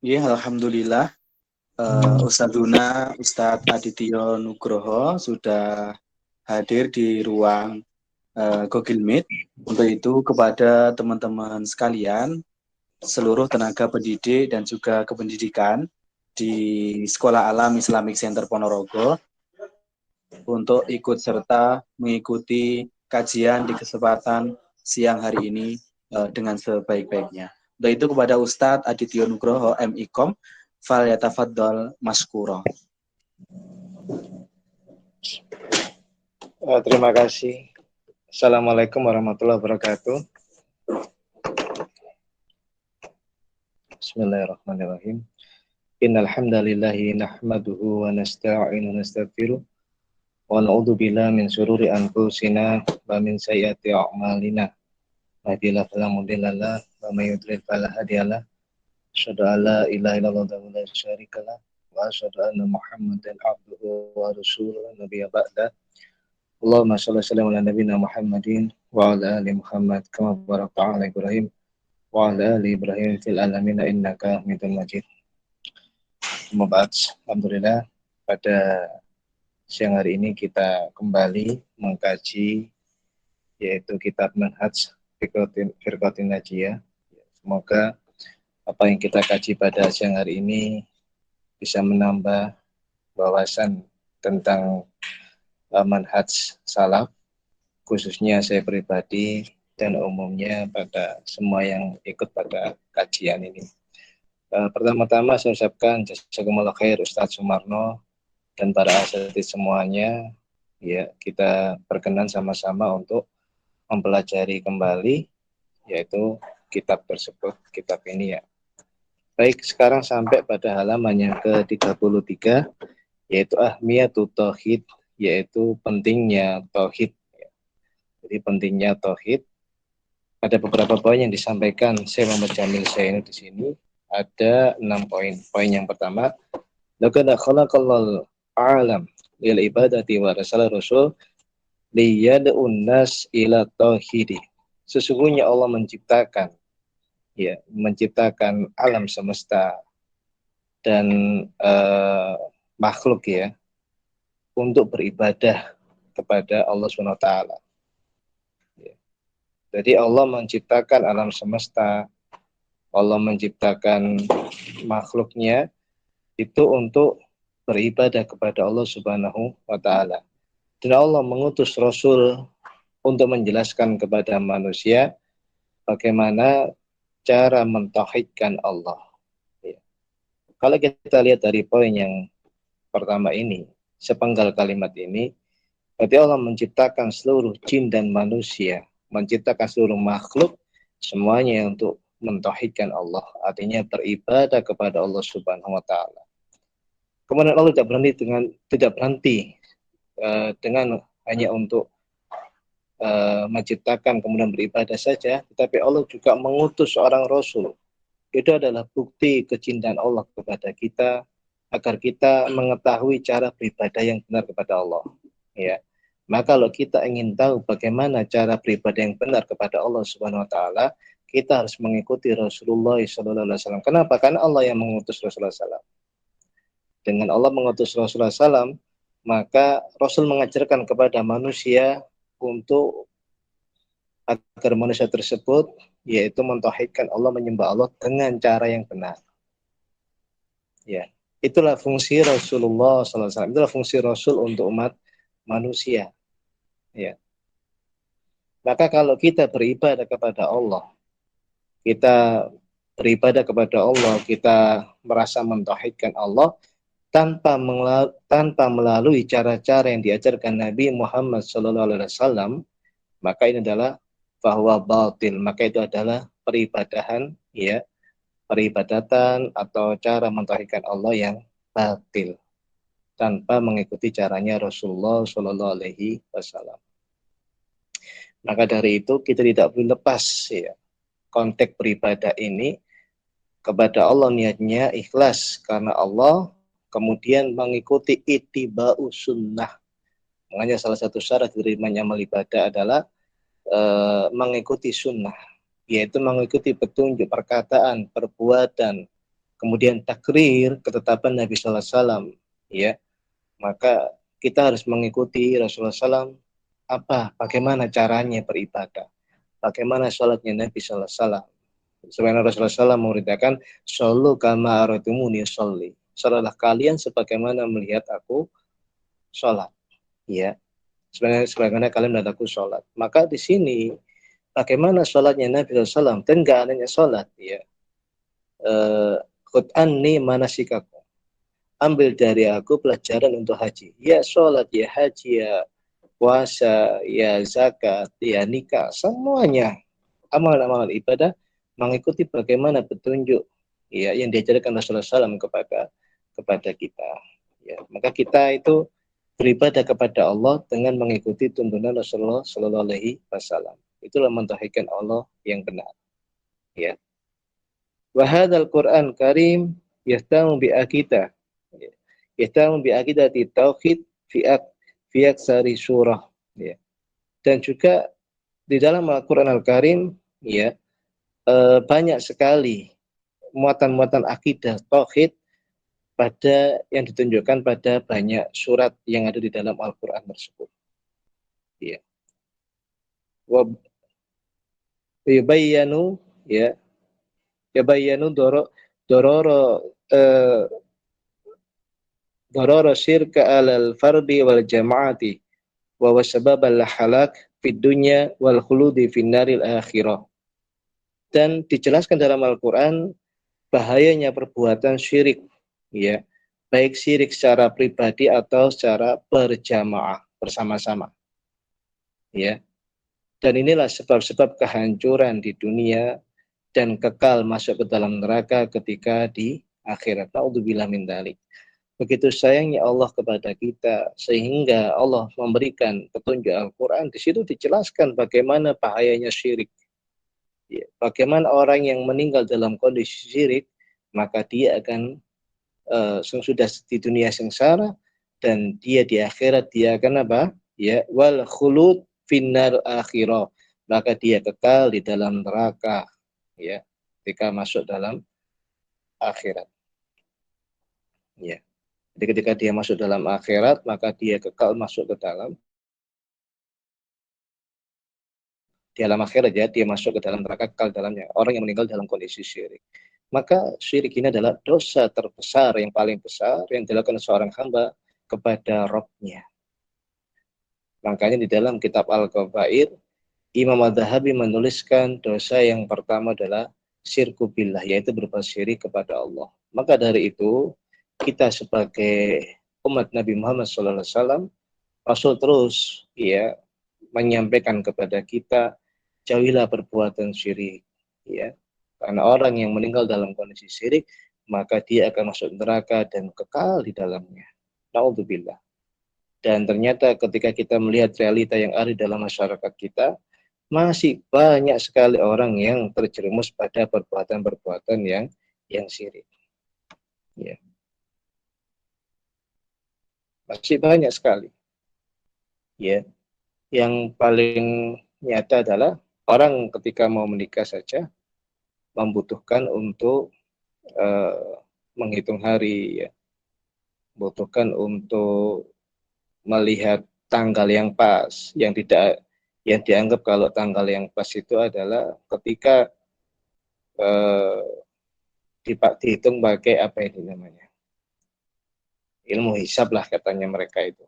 Ya, alhamdulillah. Ustadz Adityo Nugroho sudah hadir di ruang Google Meet. Untuk itu kepada teman-teman sekalian, seluruh tenaga pendidik dan juga kependidikan di Sekolah Alam Islamic Center Ponorogo untuk ikut serta mengikuti kajian di kesempatan siang hari ini dengan sebaik-baiknya. Untuk itu kepada Ustadz Adityo Nugroho MIKOM, fal yatafaddal maskuro. Terima kasih. Assalamualaikum warahmatullahi wabarakatuh. Bismillahirrahmanirrahim. Innal hamdalillahi nahmaduhu wa nasta'inuhu wa nastaghfiruh wa na'udzu billahi min syururi anfusina wa min sayyiati a'malina. Mahdiyahu fala mudhillalah wa may yudlil fala hadiyalah. Asyhadu an la ilaha illallah wa la syarikalah wa asyhadu anna Muhammadan abduhu wa rasuluhu nabiyya ba'da. Allahumma shalli ala nabiyyina Muhammadin wa ala ali Muhammad kama barakta ala Ibrahim wa ala ali Ibrahim fil alamin innaka Hamidum Majid. Alhamdulillah, pada siang hari ini kita kembali mengkaji yaitu kitab Manhaj Firqatin Najiyah. Semoga apa yang kita kaji pada siang hari ini bisa menambah wawasan tentang manhaj salaf, khususnya saya pribadi dan umumnya pada semua yang ikut pada kajian ini. Pertama-tama saya ucapkan jazakumullah khair Ustadz Sumarno dan para asatidz semuanya. Ya, kita berkenan sama-sama untuk mempelajari kembali yaitu kitab tersebut, kitab ini ya. Baik, sekarang sampai pada halaman yang ke-33 yaitu Ahmiyatut Tauhid, yaitu pentingnya tauhid. Jadi pentingnya tauhid. Ada beberapa poin yang disampaikan Syekh Muhammad Jamil Zaini di sini. Ada 6 poin. Poin yang pertama, laqad khalaqallahul a'lam lil ibadati wa rasalah rasul liyad'un nas ila tauhidi. Sesungguhnya Allah menciptakan alam semesta dan makhluk ya untuk beribadah kepada Allah SWT. Ya. Jadi Allah menciptakan alam semesta, Allah menciptakan makhluknya itu untuk beribadah kepada Allah Subhanahu wa taala. Dan Allah mengutus Rasul untuk menjelaskan kepada manusia bagaimana cara mentauhidkan Allah. Ya. Kalau kita lihat dari poin yang pertama ini, sepenggal kalimat ini, berarti Allah menciptakan seluruh jin dan manusia, menciptakan seluruh makhluk, semuanya untuk mentauhidkan Allah, artinya beribadah kepada Allah Subhanahu wa taala. Kemudian Allah tidak berhenti dengan hanya untuk menciptakan kemudian beribadah saja, tetapi Allah juga mengutus seorang rasul. Itu adalah bukti kecintaan Allah kepada kita agar kita mengetahui cara beribadah yang benar kepada Allah. Ya. Maka kalau kita ingin tahu bagaimana cara beribadah yang benar kepada Allah Subhanahu wa taala, kita harus mengikuti Rasulullah SAW. Kenapa? Karena Allah yang mengutus Rasulullah SAW. Dengan Allah mengutus Rasulullah SAW, maka Rasul mengajarkan kepada manusia untuk agar manusia tersebut yaitu mentauhidkan Allah, menyembah Allah dengan cara yang benar. Ya, itulah fungsi Rasulullah SAW. Itulah fungsi Rasul untuk umat manusia. Ya. Maka kalau kita beribadah kepada Allah, kita merasa mentauhidkan Allah tanpa melalui cara-cara yang diajarkan Nabi Muhammad SAW, maka ini adalah bahwa batil, maka itu adalah peribadatan atau cara mentauhidkan Allah yang batil tanpa mengikuti caranya Rasulullah SAW. Maka dari itu kita tidak boleh lepas konteks beribadah ini kepada Allah, niatnya ikhlas karena Allah, kemudian mengikuti ittiba'u sunnah. Makanya salah satu syarat diterimanya amal ibadah adalah mengikuti sunnah, yaitu mengikuti petunjuk perkataan, perbuatan, kemudian takrir ketetapan Nabi Sallallahu Alaihi Wasallam, ya, maka kita harus mengikuti Rasulullah SAW bagaimana caranya beribadah, bagaimana sholatnya Nabi Sallallahu Alaihi Wasallam. Sebenarnya Rasulullah SAW memerintahkan, "Shollu kama araitumuni sholli." Salatlah kalian sebagaimana melihat aku sholat, ya. Sebagaimana kalian melihat aku sholat. Maka di sini bagaimana sholatnya Nabi SAW dan nggak adanya sholat, ya. Khud anni manasikakum. Ambil dari aku pelajaran untuk haji. Ya sholat, ya haji, ya puasa, ya zakat, ya nikah, semuanya amalan-amalan ibadah mengikuti bagaimana petunjuk, ya, yang diajarkan Rasulullah SAW kepada kita. Ya, maka kita itu beribadah kepada Allah dengan mengikuti tuntunan Rasulullah Sallallahu Alaihi Wasallam. Itulah mentauhidkan Allah yang benar. Ya. Wahadal Quran Karim yahtamu bi akidah. Yahtamu bi akidati tauhid fi aksari surah. Ya. Dan juga di dalam Al-Quran Al-Karim, ya, banyak sekali muatan-muatan akidah tauhid yang ditunjukkan pada banyak surat yang ada di dalam Al-Quran tersebut. Ya. Wa yubayyanu, ya, yubayyanu dororo syirka alal fardi wal jama'ati wa wasabab al halak fid dunya wal khuludi fin naril akhirah. Dan dijelaskan dalam Al-Quran bahayanya perbuatan syirik, ya, baik syirik secara pribadi atau secara berjamaah bersama-sama, ya. Dan inilah sebab-sebab kehancuran di dunia dan kekal masuk ke dalam neraka ketika di akhirat. Na'udzubillah min dzalik. Begitu sayangnya Allah kepada kita sehingga Allah memberikan petunjuk Al-Quran. Di situ dijelaskan bagaimana bahayanya syirik. Ya, bagaimana orang yang meninggal dalam kondisi syirik, maka dia akan sudah di dunia sengsara, dan dia di akhirat dia akan apa? Ya, wal khulud finnar akhirah. Maka dia kekal di dalam neraka, ya, ketika masuk dalam akhirat. Ya. Jadi ketika dia masuk dalam akhirat, maka dia kekal masuk ke dalam di alam akhirat, ya, dia masuk ke dalam neraka, kekal dalamnya. Orang yang meninggal dalam kondisi syirik. Maka syirik ini adalah dosa terbesar, yang paling besar yang dilakukan seorang hamba kepada Rabb-nya. Makanya di dalam kitab Al-Kabair, Imam Adz-Dzahabi menuliskan dosa yang pertama adalah syirku billah, yaitu berupa syirik kepada Allah. Maka dari itu, kita sebagai umat Nabi Muhammad SAW, Rasul terus, ya, menyampaikan kepada kita, jauhilah perbuatan syirik, ya. Karena orang yang meninggal dalam kondisi syirik, maka dia akan masuk neraka dan kekal di dalamnya. Na'udzubillah. Dan ternyata ketika kita melihat realita yang ada dalam masyarakat kita, masih banyak sekali orang yang terjerumus pada perbuatan-perbuatan yang syirik. Ya. Masih banyak sekali. Ya. Yang paling nyata adalah orang ketika mau menikah saja membutuhkan untuk menghitung hari, ya. Membutuhkan untuk melihat tanggal yang pas, yang dianggap kalau tanggal yang pas itu adalah ketika dihitung pakai apa ini namanya, ilmu hisab lah katanya mereka itu.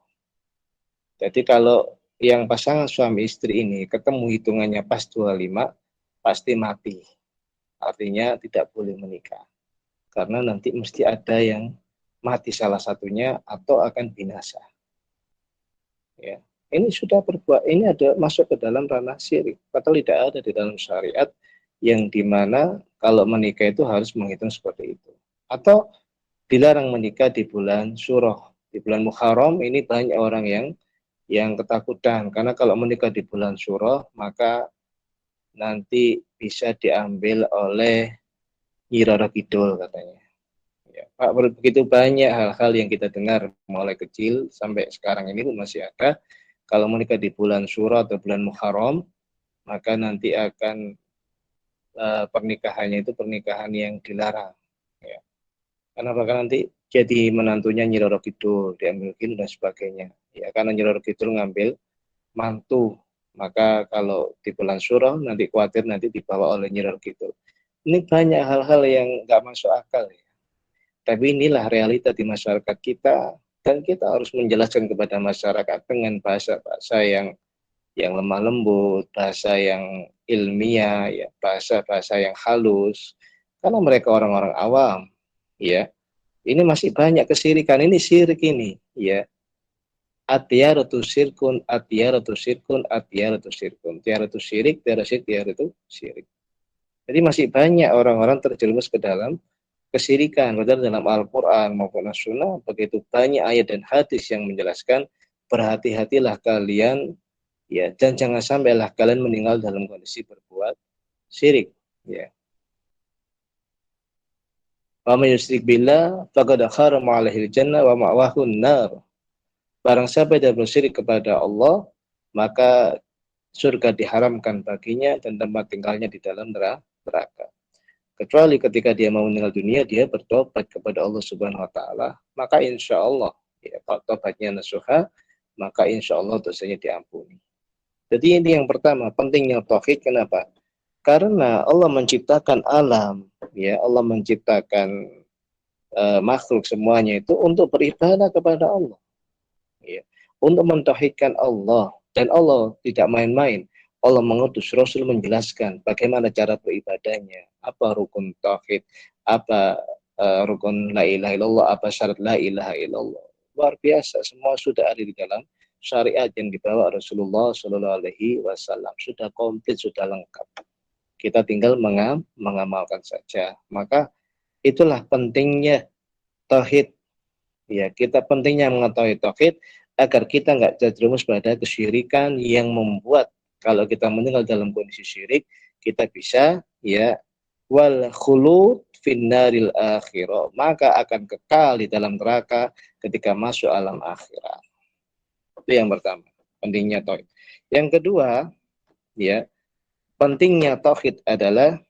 Jadi kalau yang pasangan suami istri ini ketemu hitungannya pas 25, pasti mati. Artinya tidak boleh menikah. Karena nanti mesti ada yang mati salah satunya atau akan binasa. Ya. Ini sudah ini ada masuk ke dalam ranah syirik. Padahal tidak ada di dalam syariat yang dimana kalau menikah itu harus menghitung seperti itu. Atau dilarang menikah di bulan Syurah. Di bulan Muharram ini banyak orang yang ketakutan. Karena kalau menikah di bulan Syurah, maka nanti bisa diambil oleh Nyi Roro Kidul katanya. Ya, Pak, begitu banyak hal-hal yang kita dengar mulai kecil sampai sekarang ini pun masih ada. Kalau menikah di bulan Syura atau bulan Muharram, maka nanti akan pernikahannya itu pernikahan yang dilarang. Ya. karena bakal nanti jadi menantunya Nyi Roro Kidul, diambil Kidul dan sebagainya. Ya, karena Nyi Roro Kidul ngambil mantu, maka kalau di bulan Suro nanti khawatir nanti dibawa oleh Nyi Roro Kidul. Ini banyak hal-hal yang nggak masuk akal ya. Tapi inilah realita di masyarakat kita, dan kita harus menjelaskan kepada masyarakat dengan bahasa-bahasa yang lemah lembut, bahasa yang ilmiah, ya, bahasa-bahasa yang halus. Karena mereka orang-orang awam, ya. Ini masih banyak kesirikan, ini syirik ini, ya. Atiyaratu sirkun, atiyaratu sirkun, atiyaratu sirkun. Tiaratu syirik, tiaratu syirik. Jadi masih banyak orang-orang terjerumus ke dalam kesirikan. Padahal dalam Al-Quran maupun As-Sunnah begitu banyak ayat dan hadis yang menjelaskan berhati-hatilah kalian, ya, dan jangan sampailah kalian meninggal dalam kondisi berbuat syirik, ya. Wa may yusyrik billah faqad harrama 'alaihi jannah wa ma'wahu nar. Barang siapa yang bersyirik kepada Allah, maka surga diharamkan baginya dan tempat tinggalnya di dalam neraka. Kecuali ketika dia mau meninggal dunia, dia bertobat kepada Allah Subhanahu wa taala, maka insya Allah, ya, kalau tobatnya nasuha, maka insya Allah dosanya diampuni. Jadi ini yang pertama, pentingnya tauhid. Kenapa? Karena Allah menciptakan alam, ya, Allah menciptakan makhluk semuanya itu untuk beribadah kepada Allah, ya, untuk mentauhidkan Allah. Dan Allah tidak main-main. Allah mengutus Rasul menjelaskan bagaimana cara beribadahnya, apa rukun tauhid, apa rukun la ilaha illallah, apa syarat la ilaha illallah. Luar biasa, semua sudah ada di dalam syariat yang dibawa Rasulullah Shallallahu Alaihi Wasallam. Sudah komplit, sudah lengkap. Kita tinggal mengamalkan saja. Maka itulah pentingnya tauhid. Ya, kita pentingnya mengetahui tauhid agar kita nggak terjerumus pada kesyirikan yang membuat kalau kita meninggal dalam kondisi syirik, kita bisa, ya, wal khulud finnaril akhirah, maka akan kekal di dalam neraka ketika masuk alam akhirat. Itu yang pertama, pentingnya tauhid. Yang kedua, ya, pentingnya tauhid adalah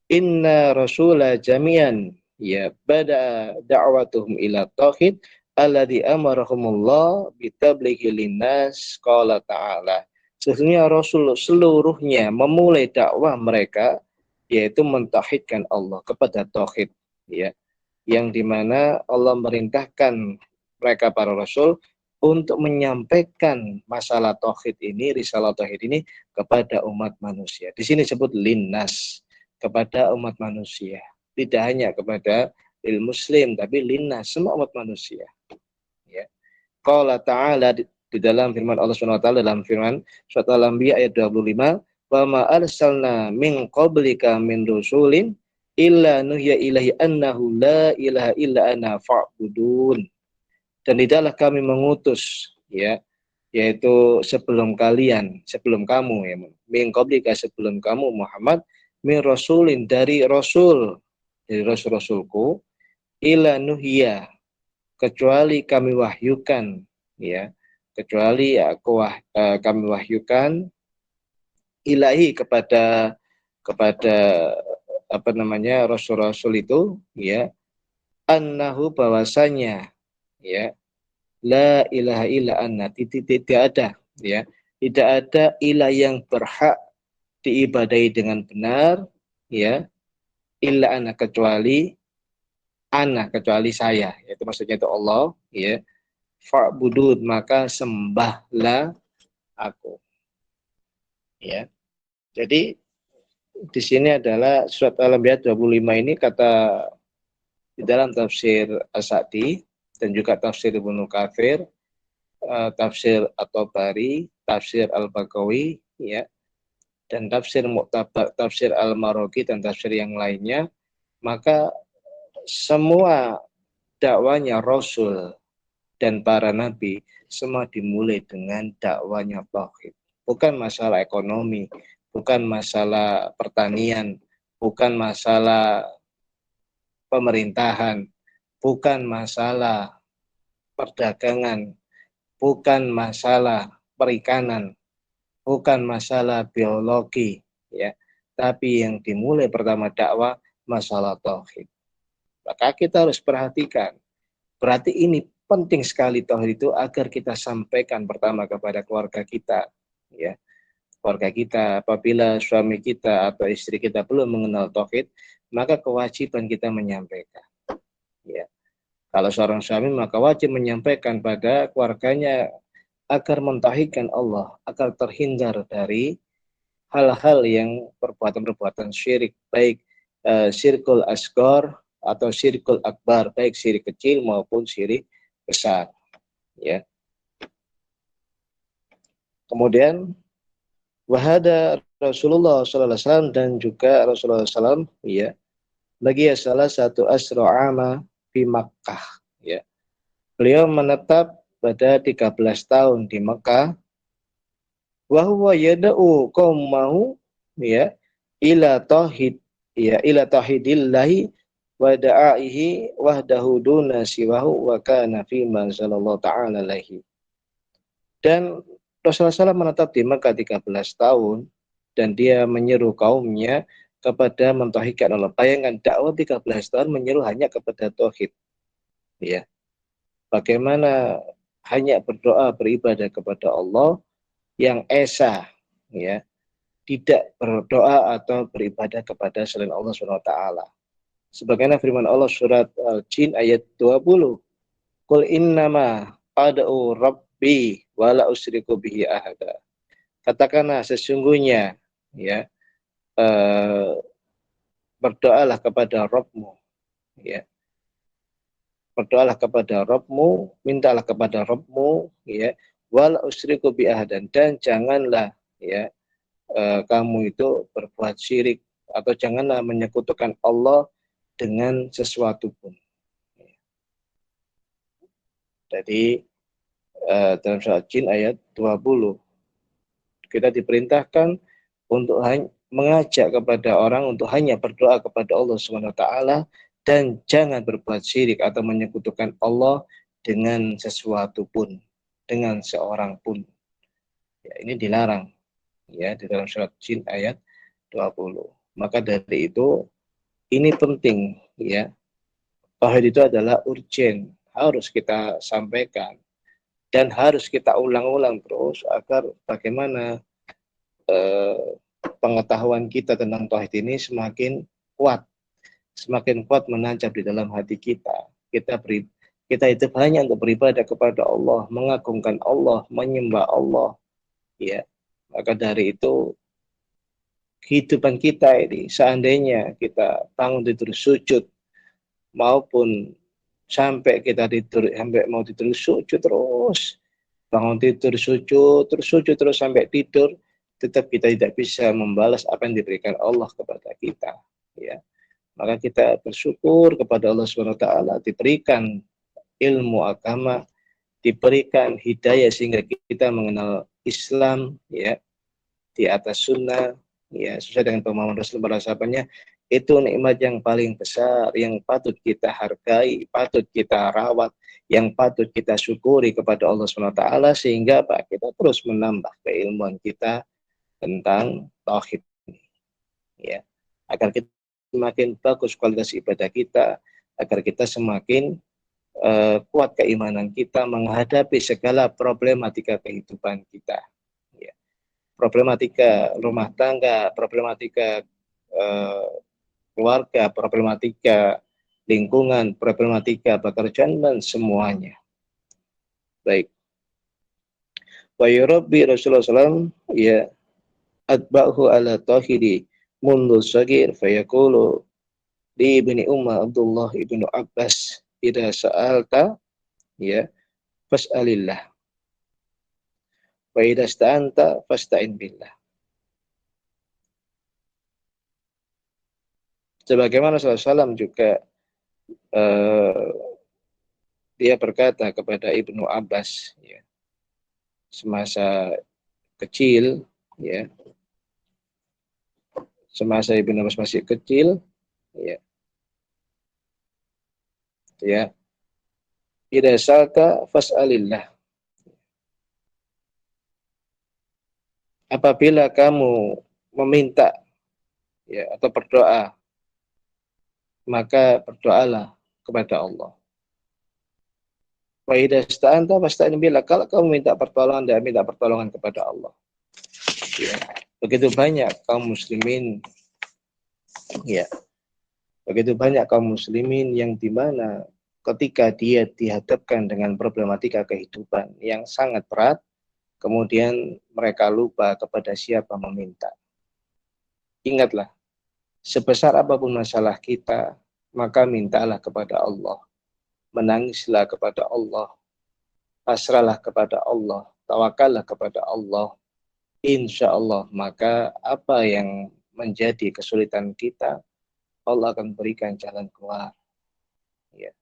inna rasula jami'an, ya, bada da'watuhum ila tauhid alladhi amarahumullah bitablighi linnas qala ta'ala. Sesungguhnya Rasul seluruhnya memulai dakwah mereka yaitu mentauhidkan Allah kepada tauhid, ya, yang dimana Allah merintahkan mereka para rasul untuk menyampaikan masalah tauhid ini, risalah tauhid ini kepada umat manusia. Di sini disebut linnas, kepada umat manusia. Tidak hanya kepada muslim, tapi linnas, semua umat manusia. Ya. Qala ta'ala di dalam firman Allah SWT dalam firman surat Al-Anbiya ayat 25, wa ma arsalna min qablika min rusulin illa nuhya ilahi annahu la ilaha illa ana fa'budun. Dan tidaklah kami mengutus, ya, yaitu sebelum kalian, sebelum kamu, ya, min qablika, sebelum kamu Muhammad, min rasulin, dari rasul, dari rasul-rasulku, ila nuhya, kecuali kami wahyukan, ya, kecuali kami wahyukan ilahi kepada apa namanya rasul-rasul itu, ya, annahu, bahwasanya, ya, la ilaha illa anna, tidak ada, ya, tidak ada ilah yang berhak diibadahi dengan benar, ya, illa ana, kecuali ana, kecuali saya, itu maksudnya itu Allah, ya, fa'budud, maka sembahlah aku, ya. Jadi di sini adalah surat Al-Anbiya 25 ini kata di dalam tafsir As-Sa'di dan juga tafsir Ibnu Katsir, tafsir At-Tabari, tafsir Al-Bagawi, ya, dan tafsir Mu'tabar, tafsir Al-Maraghi dan tafsir yang lainnya, maka semua dakwanya Rasul dan para nabi semua dimulai dengan dakwanya tauhid. Bukan masalah ekonomi, bukan masalah pertanian, bukan masalah pemerintahan, bukan masalah perdagangan, bukan masalah perikanan, bukan masalah biologi, ya. Tapi yang dimulai pertama dakwah masalah tauhid. Maka kita harus perhatikan. Berarti ini penting sekali tauhid itu agar kita sampaikan pertama kepada keluarga kita, ya. Keluarga kita, apabila suami kita atau istri kita belum mengenal tauhid, maka kewajiban kita menyampaikan, ya. Kalau seorang suami maka wajib menyampaikan pada keluarganya agar mentauhidkan Allah, agar terhindar dari hal-hal yang perbuatan-perbuatan syirik, baik syirkul asgor atau syirkul akbar, baik syirik kecil maupun syirik besar, ya. Kemudian wahada Rasulullah SAW dan juga Rasulullah SAW, ya, bagi salah satu asra'ama di Makkah, ya. Beliau menetap pada 13 tahun di Mekah, wa huwa yad'u qaumahu, ya, ila tauhid, ya, ila tauhidillahi wa da'aihi wahdahu duna siwahu wa kana fi ma sallallahu ta'ala alaihi. Dan Rasulullah SAW menetap di Mekah 13 tahun dan dia menyeru kaumnya kepada mentauhidkan Allah. Bayangkan dakwah 13 tahun menyeru hanya kepada tauhid, ya. Bagaimana hanya berdoa beribadah kepada Allah yang esa, ya, tidak berdoa atau beribadah kepada selain Allah Subhanahu wa taala. Sebagaimana firman Allah surat Al-Jin ayat 20, "Qul innama ad'u rabbi wa la usyriku bihi ahada." Katakanlah sesungguhnya, ya, berdoalah kepada Rabbmu, ya. Berdoalah kepada Rabbmu, mintalah kepada Rabbmu, ya, wal usyriku bi ahadan, dan janganlah, ya, kamu itu berbuat syirik atau janganlah menyekutukan Allah dengan sesuatu pun. Jadi dalam surat Jin ayat 20 kita diperintahkan untuk mengajak kepada orang untuk hanya berdoa kepada Allah Subhanahu wa taala dan jangan berbuat syirik atau menyekutukan Allah dengan sesuatu pun, dengan seorang pun. Ya, ini dilarang, ya, di dalam surat Jin ayat 20. Maka dari itu ini penting, ya. Tauhid itu adalah urgen, harus kita sampaikan dan harus kita ulang-ulang terus agar bagaimana pengetahuan kita tentang tauhid ini semakin kuat menancap di dalam hati kita. Kita itu hanya untuk beribadah kepada Allah, mengagungkan Allah, menyembah Allah, ya. Maka dari itu kehidupan kita ini seandainya kita bangun tidur sujud maupun sampai mau tidur sujud terus, bangun tidur sujud terus sampai tidur, tetap kita tidak bisa membalas apa yang diberikan Allah kepada kita, ya. Maka kita bersyukur kepada Allah Subhanahu wa taala diberikan ilmu agama, diberikan hidayah sehingga kita mengenal Islam, ya, di atas sunnah, ya, sesuai dengan pemahaman Rasul para sahabatnya. Itu nikmat yang paling besar yang patut kita hargai, patut kita rawat, yang patut kita syukuri kepada Allah Subhanahu wa taala sehingga Pak kita terus menambah keilmuan kita tentang tauhid, ya. Agar kita semakin bagus kualitas ibadah kita, agar kita semakin kuat keimanan kita menghadapi segala problematika kehidupan kita, ya. Problematika rumah tangga, problematika keluarga, problematika lingkungan, problematika pekerjaan, dan semuanya. Baik. Wa yurabbi Rasulullah SAW, ya, atba'hu ala tauhidi mundu sagir fayaqulu di ibni Umar Abdullah ibnu Abbas idza sa'alta, ya, fas'alillah wa idza ista'anta fasta'in billah. Sebagaimana Rasulullah SAW juga dia berkata kepada Ibnu Abbas, ya, semasa kecil, ya, semasa Ibnu Abbas masih kecil, ya, ya, idza sa'alta fas'alillah. Apabila kamu meminta, ya, atau berdoa, maka berdoalah kepada Allah. Wa idza ista'anta fasta'in billah. Kalau kamu minta pertolongan, dan minta pertolongan kepada Allah. Ya. Begitu banyak kaum muslimin, ya, begitu banyak kaum muslimin yang dimana ketika dia dihadapkan dengan problematika kehidupan yang sangat berat, kemudian mereka lupa kepada siapa meminta. Ingatlah, sebesar apapun masalah kita, maka mintalah kepada Allah. Menangislah kepada Allah. Pasrahlah kepada Allah. Tawakallah kepada Allah. Insya Allah, maka apa yang menjadi kesulitan kita, Allah akan berikan jalan keluar. Ya.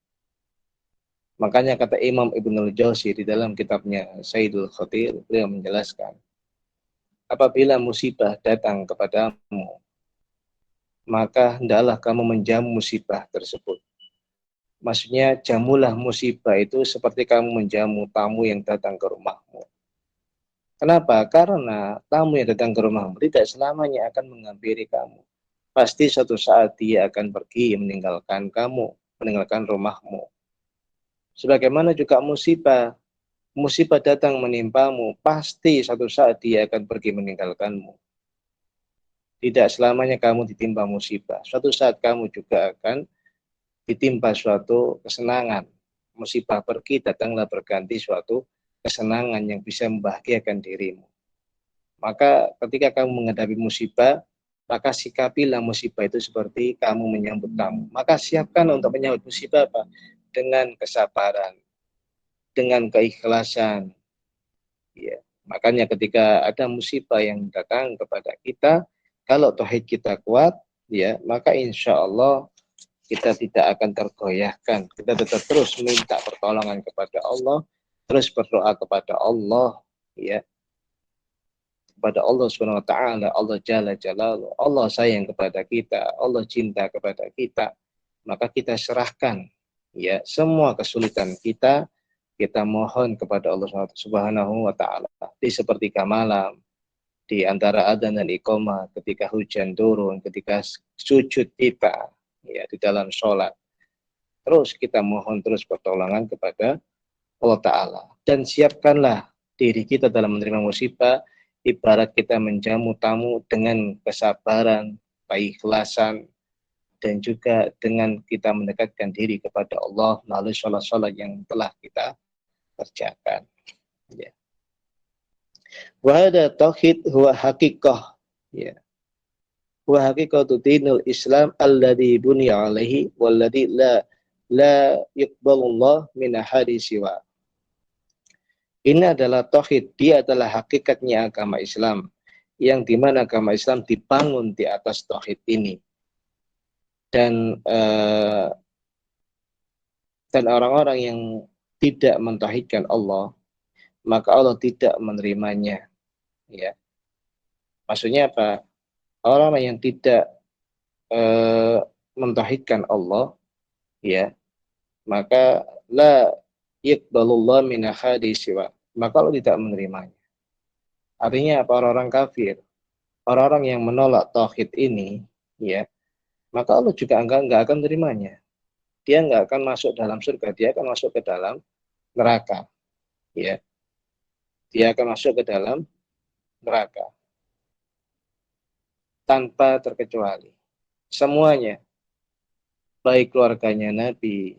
Makanya kata Imam Ibnul Jauzi di dalam kitabnya Sayyidul Khatir, beliau menjelaskan, apabila musibah datang kepadamu, maka hendaklah kamu menjamu musibah tersebut. Maksudnya jamulah musibah itu seperti kamu menjamu tamu yang datang ke rumahmu. Kenapa? Karena tamu yang datang ke rumahmu tidak selamanya akan menghampiri kamu. Pasti suatu saat dia akan pergi meninggalkan kamu, meninggalkan rumahmu. Sebagaimana juga musibah, musibah datang menimpamu, pasti suatu saat dia akan pergi meninggalkanmu. Tidak selamanya kamu ditimpa musibah. Suatu saat kamu juga akan ditimpa suatu kesenangan. Musibah pergi, datanglah berganti suatu kesenangan yang bisa membahagiakan dirimu. Maka ketika kamu menghadapi musibah, maka sikapilah musibah itu seperti kamu menyambut tamu. Maka siapkan untuk menyambut musibah apa? Dengan kesabaran, dengan keikhlasan. Ya. Makanya ketika ada musibah yang datang kepada kita, kalau tauhid kita kuat, ya, maka insya Allah kita tidak akan tergoyahkan. Kita tetap terus minta pertolongan kepada Allah, terus berdoa kepada Allah, ya, kepada Allah Subhanahu wa taala, Allah Jalla Jalaluhu. Allah sayang kepada kita, Allah cinta kepada kita. Maka kita serahkan, ya, semua kesulitan kita mohon kepada Allah Subhanahu wa taala. Di sepertiga malam, di antara adzan dan iqamah, ketika hujan turun, ketika sujud kita, ya, di dalam sholat. Terus kita mohon terus pertolongan kepada Allah Ta'ala. Dan siapkanlah diri kita dalam menerima musibah, ibarat kita menjamu tamu dengan kesabaran, keikhlasan, dan juga dengan kita mendekatkan diri kepada Allah melalui sholat-sholat yang telah kita kerjakan. Ya. Wahada tauhid huwa hakikah. Ya. Wa haqiqatu dinul Islam alladhi bunya alaihi walladhi la yuqbalullah min ahadi siwa. Ini adalah tauhid, dia adalah hakikatnya agama Islam, yang dimana agama Islam dibangun di atas tauhid ini. Dan orang-orang yang tidak mentauhidkan Allah, maka Allah tidak menerimanya. Ya. Maksudnya apa? Orang yang tidak mentauhidkan Allah, ya, maka la yaqbalullah min ahadi siwa. Maka Allah tidak menerimanya. Artinya apa? Orang-orang kafir, orang-orang yang menolak tauhid ini, ya, maka Allah juga enggak akan menerimanya. Dia enggak akan masuk dalam surga, dia akan masuk ke dalam neraka, ya. Dia akan masuk ke dalam neraka tanpa terkecuali. Semuanya, baik keluarganya Nabi,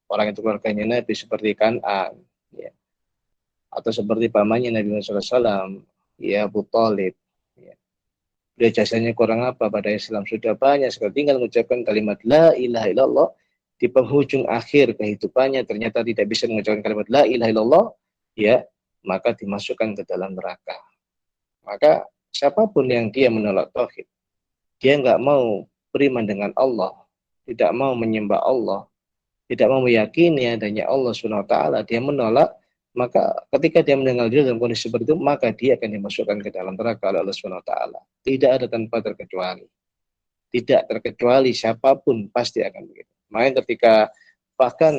orang itu keluarganya Nabi seperti Kan'an, ya, atau seperti pamannya Nabi Muhammad SAW, ya, Abu Talib, ya. Dia jasanya kurang apa pada Islam? Sudah banyak sekali, tinggal mengucapkan kalimat La ilaha illallah di penghujung akhir kehidupannya ternyata tidak bisa mengucapkan kalimat La ilaha illallah, ya, maka dimasukkan ke dalam neraka. Maka siapapun yang dia menolak tauhid, dia nggak mau beriman dengan Allah, tidak mau menyembah Allah, tidak mau meyakini adanya Allah Subhanahu wa taala, dia menolak, maka ketika dia meninggal dunia dalam kondisi seperti itu, maka dia akan dimasukkan ke dalam neraka oleh Allah Subhanahu wa taala. Tidak ada tanpa terkecuali. Tidak terkecuali siapapun pasti akan begitu. Makanya ketika bahkan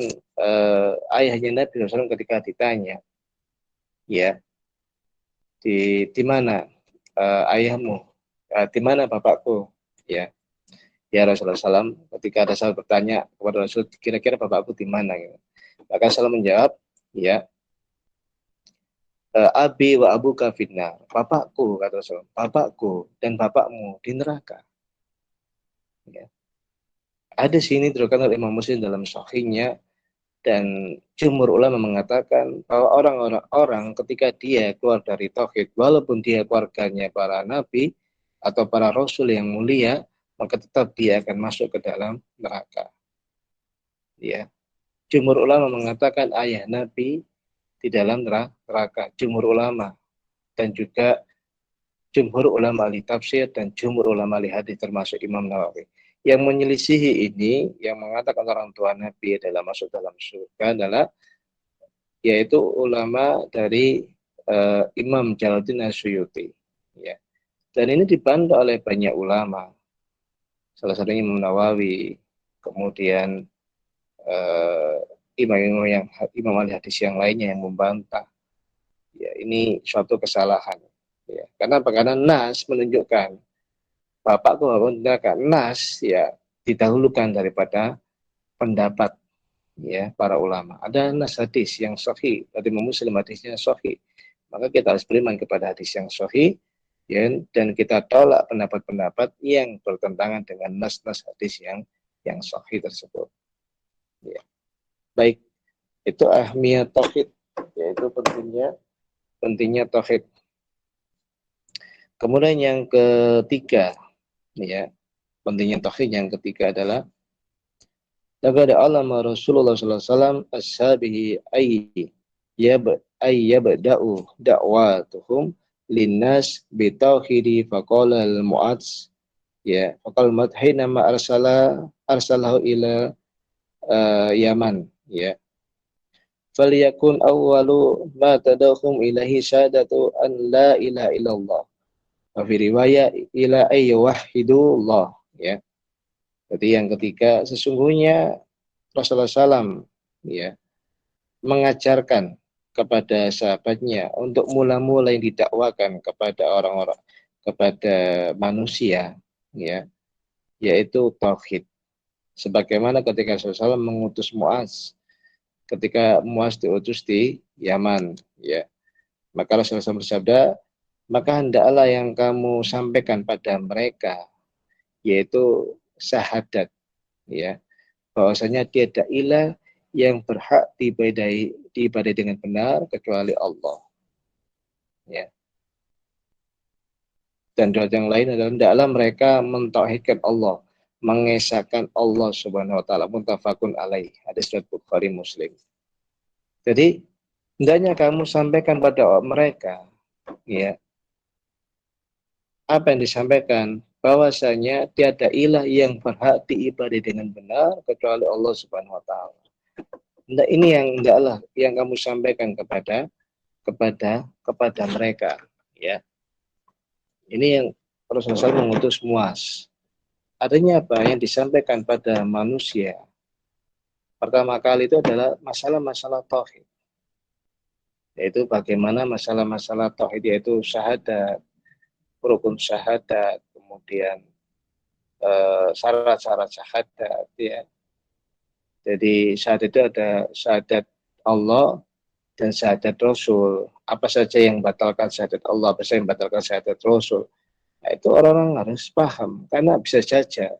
ayahnya Nabi SAW ketika ditanya, ya, di mana ayahmu, di mana bapakku, ya, Ya Rasulullah SAW, ketika ada sahabat bertanya kepada Rasul, kira-kira bapakku di mana? Gitu. Maka Rasulullah menjawab, ya, abi wa abu kafinnar, bapakku, kata Rasul, bapakku dan bapakmu di neraka. Ya. Ada sini terkait oleh Imam Muslim dalam sahihnya, dan jumhur ulama mengatakan bahwa orang ketika dia keluar dari tauhid, walaupun dia keluarganya para nabi atau para rasul yang mulia, maka tetap dia akan masuk ke dalam neraka. Ya, jumhur ulama mengatakan ayah nabi di dalam neraka. Jumhur ulama dan juga jumhur ulama ahli tafsir dan jumhur ulama ahli hadis termasuk Imam Nawawi. Yang menyelisihi ini, yang mengatakan orang tua Nabi adalah masuk dalam surga adalah yaitu ulama dari Imam Jalaluddin Asyuyuti. Ya. Dan ini dibantah oleh banyak ulama. Salah satunya Imam Nawawi, kemudian uh, imam ahli hadis yang lainnya yang membantah. Ya, ini suatu kesalahan. Ya. Karena nas menunjukkan bapak menggunakan nas ya didahulukan daripada pendapat ya para ulama. Ada nas hadis yang sahih dari Muslim, hadisnya sahih, maka kita harus beriman kepada hadis yang sahih ya, dan kita tolak pendapat-pendapat yang bertentangan dengan nas-nas hadis yang sahih tersebut. Ya. Baik, itu ahmiyat tauhid, yaitu pentingnya tauhid. Kemudian yang ketiga, ya, pentingnya tauhid yang ketiga adalah laqad alama Rasulullah sallallahu alaihi wasallam ashabihi ayyabda'u da'watuhum linnas bitauhidi faqala al-mu'adz ya faqal madhina ma arsalahu ila Yaman ya falyakun awwalu ma tadahum ilahi syahadatu an la ilaha illallah wa fi riwayat ila ayyuhidullah ya. Jadi yang ketiga, sesungguhnya Rasulullah SAW ya mengajarkan kepada sahabatnya untuk mula-mula yang didakwakan kepada orang-orang, kepada manusia ya, yaitu tauhid. Sebagaimana ketika Rasulullah SAW mengutus Muaz, ketika Muaz diutus di Yaman ya, maka Rasulullah SAW bersabda, maka hendaklah yang kamu sampaikan pada mereka yaitu syahadat ya, bahwasanya tiada ilah yang berhak diibadai dengan benar kecuali Allah. Ya. Dan doa yang lain adalah hendaklah mereka mentauhidkan Allah, mengesahkan Allah Subhanahu wa taala, muttafaqun alaih. Hadis riwayat Bukhari Muslim. Jadi hendaknya kamu sampaikan pada mereka ya apa yang disampaikan, bahwasanya tiada ilah yang berhak diibadai dengan benar kecuali Allah Subhanahu wa taala. Nah, ini yang hendaklah yang kamu sampaikan kepada mereka ya. Ini yang Rasulullah SAW mengutus Muaz. Artinya apa? Yang disampaikan pada manusia pertama kali itu adalah masalah-masalah tauhid. Yaitu bagaimana masalah-masalah tauhid, yaitu syahadat, rukun syahadat, kemudian syarat-syarat syahadat ya. Jadi syahadat itu ada syahadat Allah dan syahadat Rasul. Apa saja yang batalkan syahadat Allah, apa saja yang batalkan syahadat Rasul. Nah, itu orang-orang harus paham. Karena bisa saja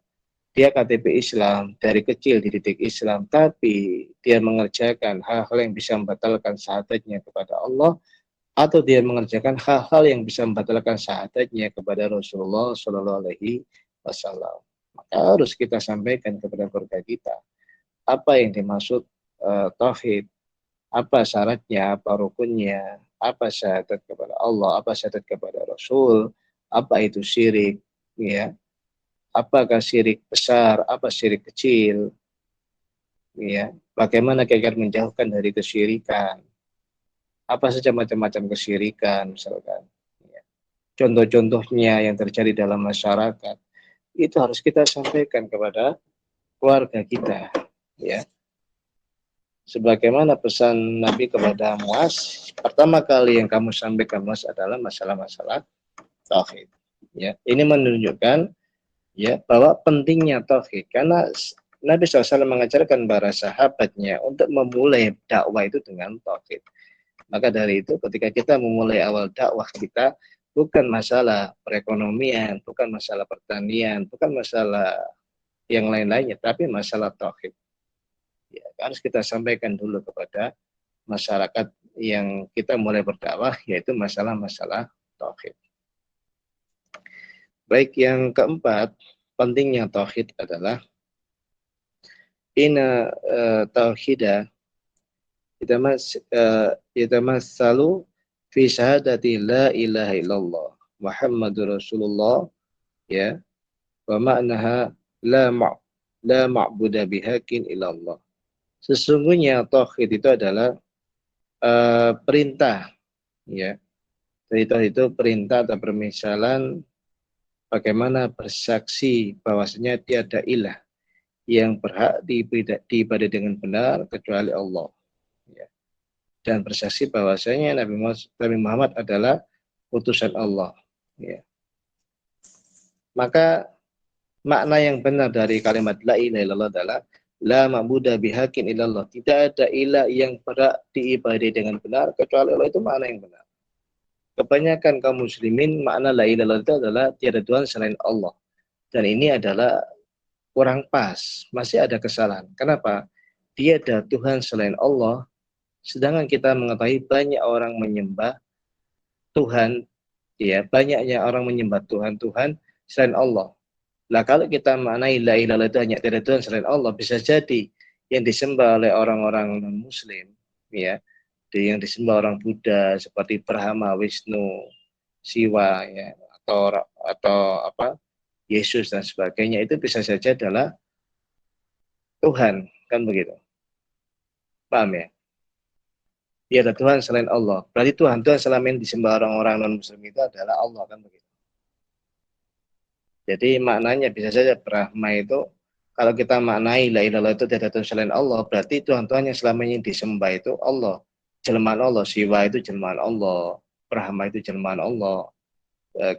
dia KTP Islam, dari kecil dididik Islam, tapi dia mengerjakan hal-hal yang bisa membatalkan syahadatnya kepada Allah, atau dia mengerjakan hal-hal yang bisa membatalkan syahadatnya kepada Rasulullah Shallallahu Alaihi Wasallam. Maka harus kita sampaikan kepada keluarga kita apa yang dimaksud tauhid, apa syaratnya, apa rukunnya, apa syahadat kepada Allah, apa syahadat kepada Rasul, apa itu syirik, ya, apakah syirik besar, apa syirik kecil, ya, bagaimana agar menjauhkan dari kesyirikan, apa saja macam-macam kesyirikan, misalkan, ya. Contoh-contohnya yang terjadi dalam masyarakat, itu harus kita sampaikan kepada keluarga kita, ya. Sebagaimana pesan Nabi kepada Muaz, pertama kali yang kamu sampaikan Muaz adalah masalah-masalah tauhid. Ya, ini menunjukkan ya, bahwa pentingnya tauhid, karena Nabi SAW mengajarkan para sahabatnya untuk memulai dakwah itu dengan tauhid. Maka dari itu ketika kita memulai awal dakwah kita, bukan masalah perekonomian, bukan masalah pertanian, bukan masalah yang lain-lainnya, tapi masalah tauhid. Ya, harus kita sampaikan dulu kepada masyarakat yang kita mulai berdakwah, yaitu masalah-masalah tauhid. Baik, yang keempat, pentingnya tauhid adalah inna tauhidah yatamassalu fi syahadati la ilaha illallah Muhammadur Rasulullah, ya, wa ma'naha la ma'budu bihaqqin illallah. Sesungguhnya tauhid itu adalah perintah, ya. Itu perintah atau permisalan bagaimana bersaksi bahwasanya tiada ilah yang berhak diibadai dengan benar kecuali Allah, ya. Dan bersaksi bahwasanya Nabi Muhammad adalah utusan Allah, ya. Maka makna yang benar dari kalimat la ilaha illallah adalah la ma'budu bihaqqin illallah. Tidak ada ilah yang berhak diibadai dengan benar kecuali Allah. Itu makna yang benar. Kebanyakan kaum muslimin makna la ilaha illallah itu adalah tiada Tuhan selain Allah. Dan ini adalah kurang pas, masih ada kesalahan. Kenapa? Tiada Tuhan selain Allah, sedangkan kita mengetahui banyak orang menyembah Tuhan, ya, banyaknya orang menyembah Tuhan selain Allah. Lah kalau kita maknai la ilaha illallah itu hanya tiada Tuhan selain Allah, bisa jadi yang disembah oleh orang-orang non-muslim, ya, yang disembah orang Buddha seperti Brahma, Wisnu, Siwa, ya, atau apa, Yesus dan sebagainya, itu bisa saja adalah Tuhan, kan begitu. Paham ya? Tiada Tuhan selain Allah. Berarti Tuhan selama ini disembah orang-orang non-muslim itu adalah Allah, kan begitu. Jadi maknanya bisa saja Brahma itu, kalau kita maknai la ilaha itu tidak Tuhan selain Allah, berarti Tuhan yang selama ini disembah itu Allah. Jelmaan Allah, Siwa itu jelmaan Allah, Brahma itu jelmaan Allah,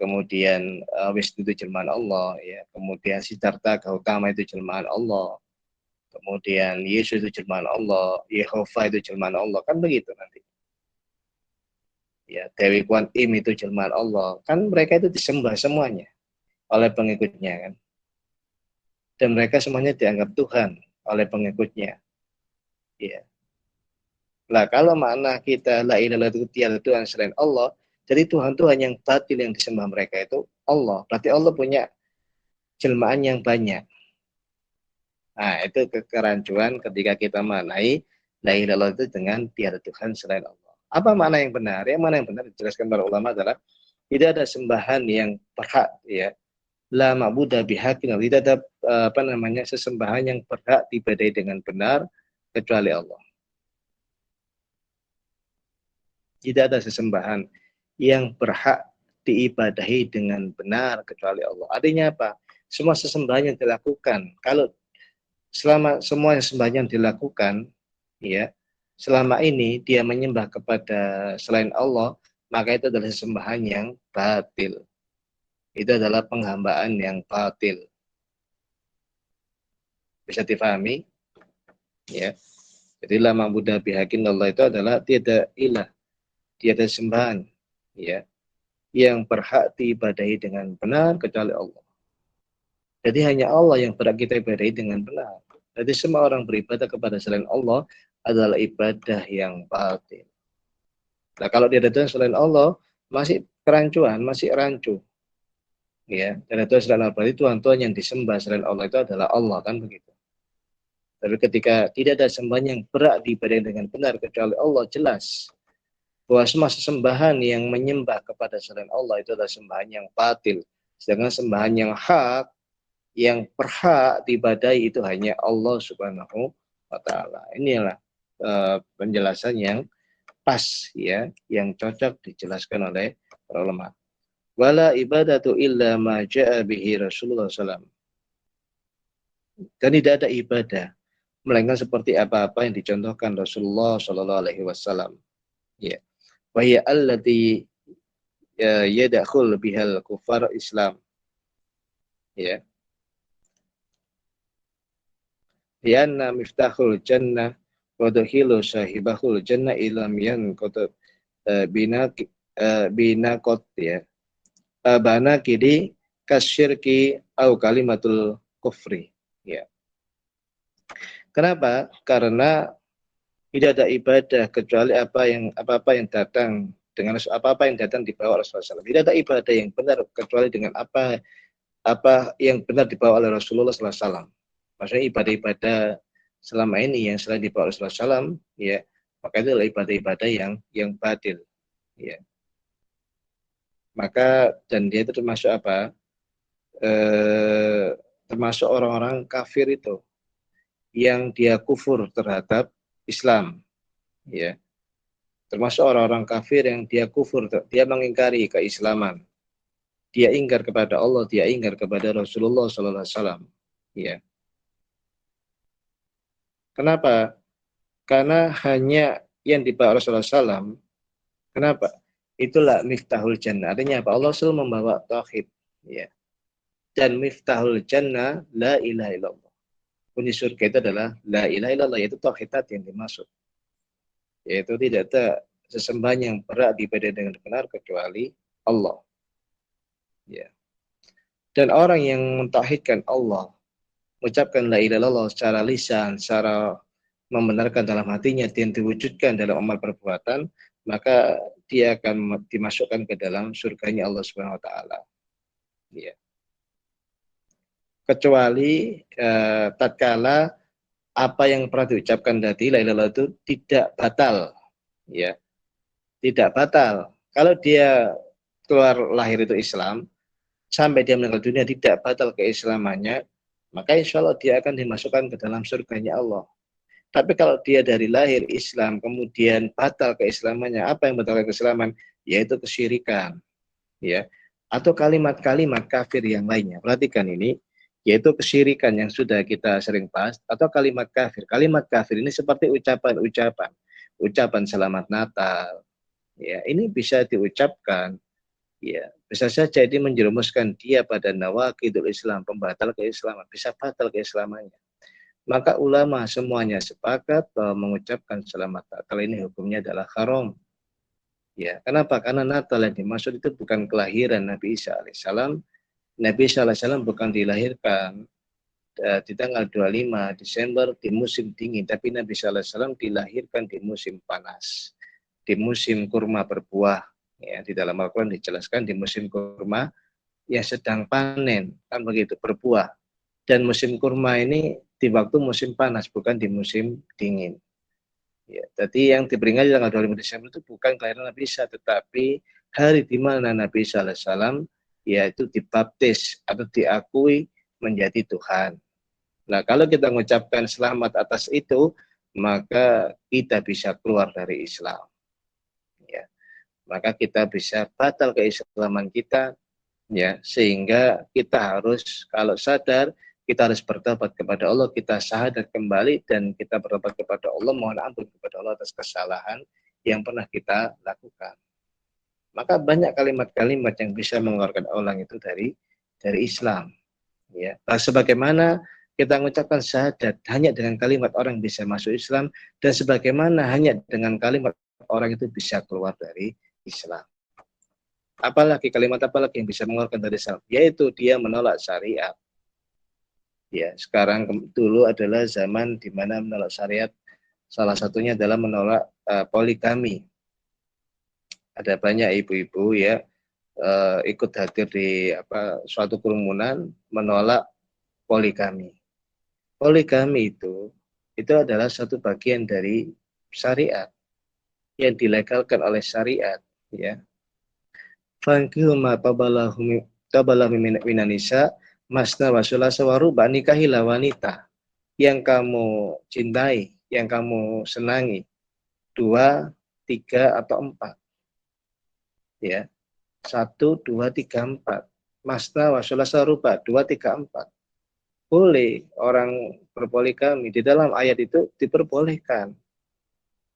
kemudian Wisnu itu jelmaan Allah, ya. Kemudian Siddhartha Gautama itu jelmaan Allah, kemudian Yesus itu jelmaan Allah, Yehova itu jelmaan Allah, kan begitu nanti. Ya, Dewi Kuan Im itu jelmaan Allah, kan mereka itu disembah semuanya oleh pengikutnya, kan. Dan mereka semuanya dianggap Tuhan oleh pengikutnya. Ya. Nah, kalau makna kita la ilaha itu tiada Tuhan selain Allah, jadi Tuhan yang batil yang disembah mereka itu Allah. Berarti Allah punya jelmaan yang banyak. Nah, itu kekerancuan ketika kita maknai la ilaha itu dengan tiada Tuhan selain Allah. Apa makna yang benar? Yang mana yang benar dijelaskan para ulama adalah tidak ada sembahan yang berhak, ya, la ma'budu bihaqqin, tidak ada sesembahan yang berhak diibadai dengan benar kecuali Allah. Tidak ada sesembahan yang berhak diibadahi dengan benar kecuali Allah. Artinya apa? Semua sesembahan yang dilakukan, kalau selama semua sembahan yang dilakukan, ya, selama ini dia menyembah kepada selain Allah, maka itu adalah sesembahan yang batil. Itu adalah penghambaan yang batil. Bisa difahami? Ya. Jadi la ma'budu bihaqqin Allah itu adalah tiada ilah, tiada sembahan, ya, yang berhak diibadahi dengan benar kecuali Allah. Jadi hanya Allah yang berhak kita ibadahi dengan benar. Jadi semua orang beribadah kepada selain Allah adalah ibadah yang batil. Nah, kalau tiada Tuhan selain Allah, masih kerancuan, masih rancu. Ya, tiada Tuhan selain Allah, berarti Tuhan yang disembah selain Allah itu adalah Allah, kan begitu. Tapi ketika tidak ada sembahan yang berhak diibadahi dengan benar kecuali Allah, jelas bahwa semua sesembahan yang menyembah kepada selain Allah itu adalah sembahan yang batil. Sedangkan sembahan yang hak, yang berhak diibadahi itu hanya Allah Subhanahu wa taala. Inilah penjelasan yang pas, ya, yang cocok dijelaskan oleh para ulama. Wala ibadatu illa ma ja'a bihi Rasulullah SAW. Dan tidak ada ibadah melainkan seperti apa-apa yang dicontohkan Rasulullah Shallallahu Alaihi Wasallam. Ya, wahya allati yadakhul bihal kufar Islam. Ya, lianna miftahul jannah wa dakhilu sahibahul jannah ilam yanqut binaqot ya bana kidi kasyirki au kalimatul kufri ya. Kenapa? Karena tidak ada ibadah kecuali apa-apa yang datang dengan apa-apa yang datang dibawa oleh Rasulullah SAW. Tidak ada ibadah yang benar kecuali dengan apa yang benar dibawa oleh Rasulullah SAW. Maksudnya ibadah-ibadah selama ini yang selain dibawa oleh Rasulullah SAW, ya, maka itu adalah ibadah-ibadah yang batil, ya. Maka dan dia itu termasuk apa? Termasuk orang-orang kafir itu yang dia kufur terhadap Islam, ya. Termasuk orang-orang kafir yang dia kufur, dia mengingkari keislaman, dia ingkar kepada Allah, dia ingkar kepada Rasulullah SAW, ya. Kenapa? Karena hanya yang dibawa Rasulullah SAW. Kenapa? Itulah miftahul jannah. Artinya apa? Allah selalu membawa tauhid, ya. Dan miftahul jannah la ilaha illallah. Kunci surga itu adalah la ilaha illallah, yaitu tauhid tadi yang dimaksud. Yaitu tidak ada sesembahan yang berhak diibadahi dengan benar kecuali Allah. Ya. Dan orang yang mentauhidkan Allah, mengucapkan la ilaha illallah secara lisan, secara membenarkan dalam hatinya dan diwujudkan dalam amal perbuatan, maka dia akan dimasukkan ke dalam surganya Allah Subhanahu wa taala. Ya. Kecuali tatkala apa yang pernah diucapkan tadi la ilaha illallah itu tidak batal, ya. Tidak batal. Kalau dia keluar lahir itu Islam, sampai dia meninggal dunia tidak batal keislamannya, maka insya Allah dia akan dimasukkan ke dalam surganya Allah. Tapi kalau dia dari lahir Islam, kemudian batal keislamannya, apa yang batal keislaman? Yaitu kesyirikan, ya, atau kalimat-kalimat kafir yang lainnya. Perhatikan ini, yaitu kesyirikan yang sudah kita sering bahas, atau kalimat kafir. Kalimat kafir ini seperti ucapan selamat Natal, ya, ini bisa diucapkan, ya, bisa saja ini menjerumuskan dia pada nawaqidul Islam, pembatal keislaman, bisa batal keislamannya. Maka ulama semuanya sepakat bahwa mengucapkan selamat Natal ini hukumnya adalah haram. Ya, kenapa? Karena Natal yang dimaksud itu bukan kelahiran Nabi Isa alaihissalam. Nabi Isa alaihissalam bukan dilahirkan di tanggal 25 Desember di musim dingin, tapi Nabi Isa alaihissalam dilahirkan di musim panas, di musim kurma berbuah. Ya, di dalam Al-Quran dijelaskan di musim kurma yang sedang panen, kan begitu, berbuah. Dan musim kurma ini di waktu musim panas, bukan di musim dingin. Ya, jadi yang diperingati tanggal 25 Desember itu bukan kelahiran Nabi Isa, tetapi hari di mana Nabi Isa alaihissalam yaitu dibaptis atau diakui menjadi Tuhan. Nah, kalau kita mengucapkan selamat atas itu, maka kita bisa keluar dari Islam. Ya, maka kita bisa batal keislaman kita, ya, sehingga kita harus, kalau sadar, kita harus bertobat kepada Allah, kita syahadat kembali dan kita bertobat kepada Allah, mohon ampun kepada Allah atas kesalahan yang pernah kita lakukan. Maka banyak kalimat-kalimat yang bisa mengeluarkan orang itu dari Islam, ya. Nah, sebagaimana kita mengucapkan syahadat hanya dengan kalimat orang bisa masuk Islam, dan sebagaimana hanya dengan kalimat orang itu bisa keluar dari Islam. Apalagi kalimat apalagi yang bisa mengeluarkan dari Islam, yaitu dia menolak syariat. Ya, sekarang dulu adalah zaman di mana menolak syariat salah satunya adalah menolak poligami. Ada banyak ibu-ibu ya ikut hadir di suatu kerumunan menolak poligami. Poligami itu adalah satu bagian dari syariat yang dilegalkan oleh syariat, ya. Fankihu ma tabalahu minan nisa masna wa sulasa wa ruba, nikahilah wanita yang kamu cintai, yang kamu senangi, 2, 3 atau 4. Ya. 1, 2, 3, 4. Masna wa sulasa ruba, 2, 3, 4. Boleh orang berpoligami, di dalam ayat itu diperbolehkan.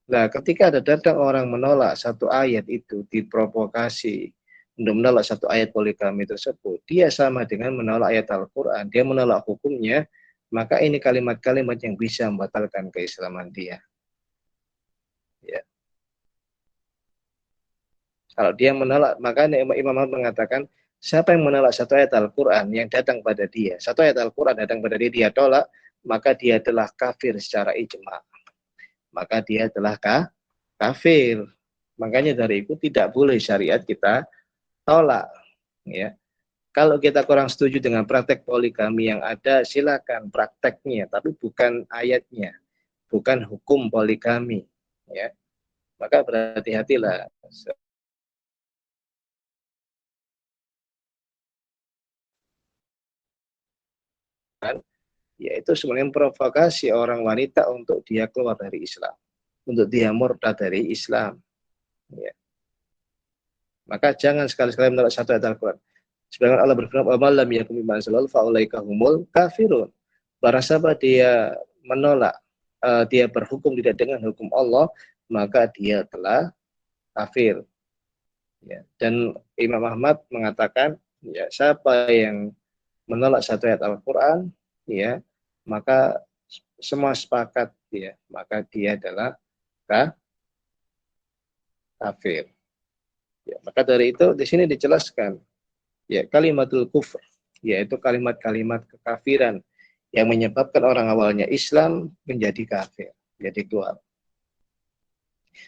Nah, ketika ada datang orang menolak satu ayat itu, diprovokasi untuk menolak satu ayat poligami tersebut, dia sama dengan menolak ayat Al-Quran. Dia menolak hukumnya, maka ini kalimat-kalimat yang bisa membatalkan keislaman dia. Ya. Kalau dia menolak, maka Imam Ahmad mengatakan, siapa yang menolak satu ayat Al-Quran yang datang pada dia, satu ayat Al-Quran datang pada dia, dia tolak, maka dia telah kafir secara ijma. Maka dia telah kafir. Makanya dari itu tidak boleh syariat kita tolak. Ya. Kalau kita kurang setuju dengan praktek poligami yang ada, silakan prakteknya, tapi bukan ayatnya, bukan hukum poligami. Ya. Maka berhati-hatilah. Yaitu sebenarnya memprovokasi orang wanita untuk dia keluar dari Islam, untuk dia murtad dari Islam. Ya. Maka jangan sekali-sekali menolak satu ayat Al-Quran. Sebagaimana Allah berfirman, "Wa lam yakum bima anzalallahu fa ulaika humul kafirun." Barang siapa dia menolak, dia berhukum tidak dengan hukum Allah, maka dia telah kafir. Ya. Dan Imam Ahmad mengatakan, ya, siapa yang menolak satu ayat Al-Quran, ya, maka semua sepakat, ya, maka dia adalah kafir. Ya, maka dari itu di sini dijelaskan, ya, kalimatul kufr, yaitu kalimat-kalimat kekafiran yang menyebabkan orang awalnya Islam menjadi kafir, jadi keluar.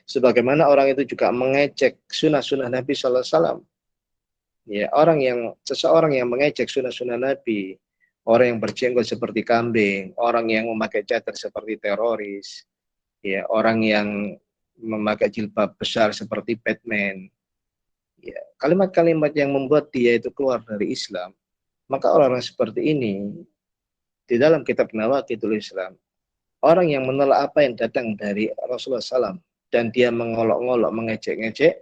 Sebagaimana orang itu juga mengecek sunnah-sunnah Nabi Sallallahu Alaihi Wasallam. Ya, seseorang yang mengecek sunnah-sunnah Nabi, orang yang berjenggot seperti kambing, orang yang memakai cadar seperti teroris, ya, orang yang memakai jilbab besar seperti Batman, ya, kalimat-kalimat yang membuat dia itu keluar dari Islam, maka orang-orang seperti ini di dalam kitab Nawaqidul Islam, orang yang menolak apa yang datang dari Rasulullah SAW dan dia mengolok-olok, mengejek-ngejek,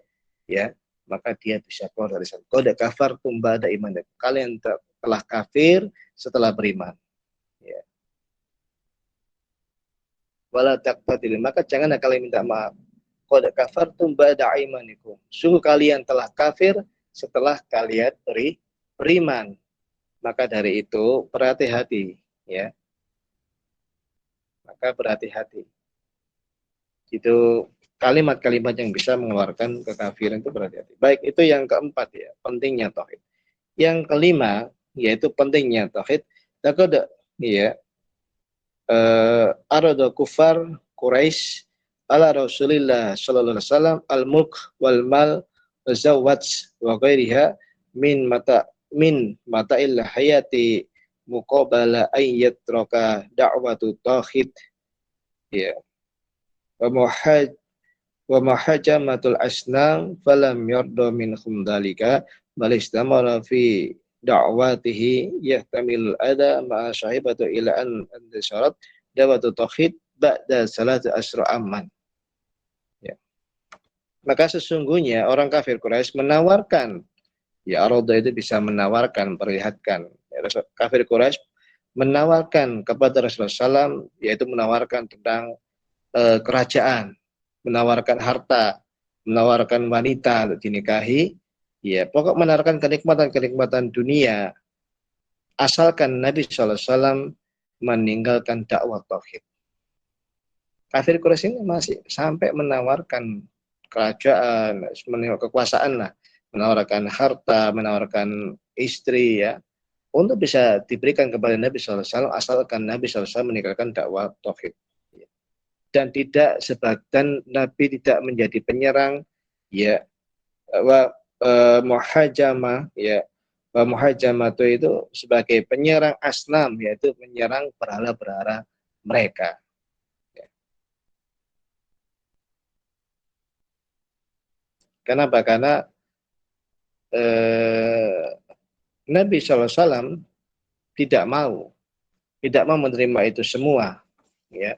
ya, maka dia bisa keluar dari Islam. Qad kafartum ba'da imanikum. Kalian telah kafir setelah beriman. Ya. Wala taqtadilu, maka janganlah kalian minta maaf. Qad kafartum ba'da imanikum. Sungguh kalian telah kafir setelah kalian beriman. Maka dari itu berhati-hati, ya. Maka berhati-hati. Itu kalimat-kalimat yang bisa mengeluarkan kekafiran, itu berhati-hati. Baik, itu yang keempat, ya, pentingnya tauhid. Yang kelima, yaitu pentingnya tauhid. Takut, ya, arada kufar Quraisy ala Rasulillah sallallahu alaihi wasallam al-mulk wal mal zawaj wa ghairiha min mata'il hayati muqabala ayyat roka da'watu tauhid, ya, wa muhajamatul asnam falam yarda minhum dalika bal istamara fi da'watihi yahtamil ada ma'a syahibatu ila an syarat da'watu tauhid ba'da salatu asra amman. Ya. Maka sesungguhnya orang kafir Quraisy menawarkan, ya, arada itu bisa menawarkan, perlihatkan, ya, kafir Quraisy menawarkan kepada Rasulullah SAW, yaitu menawarkan tentang kerajaan, menawarkan harta, menawarkan wanita untuk dinikahi, ya, pokok menawarkan kenikmatan-kenikmatan dunia, asalkan Nabi SAW meninggalkan dakwah tauhid. Kafir Quraisy ini masih sampai menawarkan kerajaan, kekuasaan lah, menawarkan harta, menawarkan istri, ya, untuk bisa diberikan kepada Nabi SAW, asalkan Nabi SAW meninggalkan dakwah tauhid. Dan tidak dan Nabi tidak menjadi penyerang, ya, muhajamah, ya, muhajamah itu sebagai penyerang asnam, yaitu menyerang berhala-berhala mereka. Ya. Kenapa? Karena Nabi SAW tidak mau menerima itu semua, ya.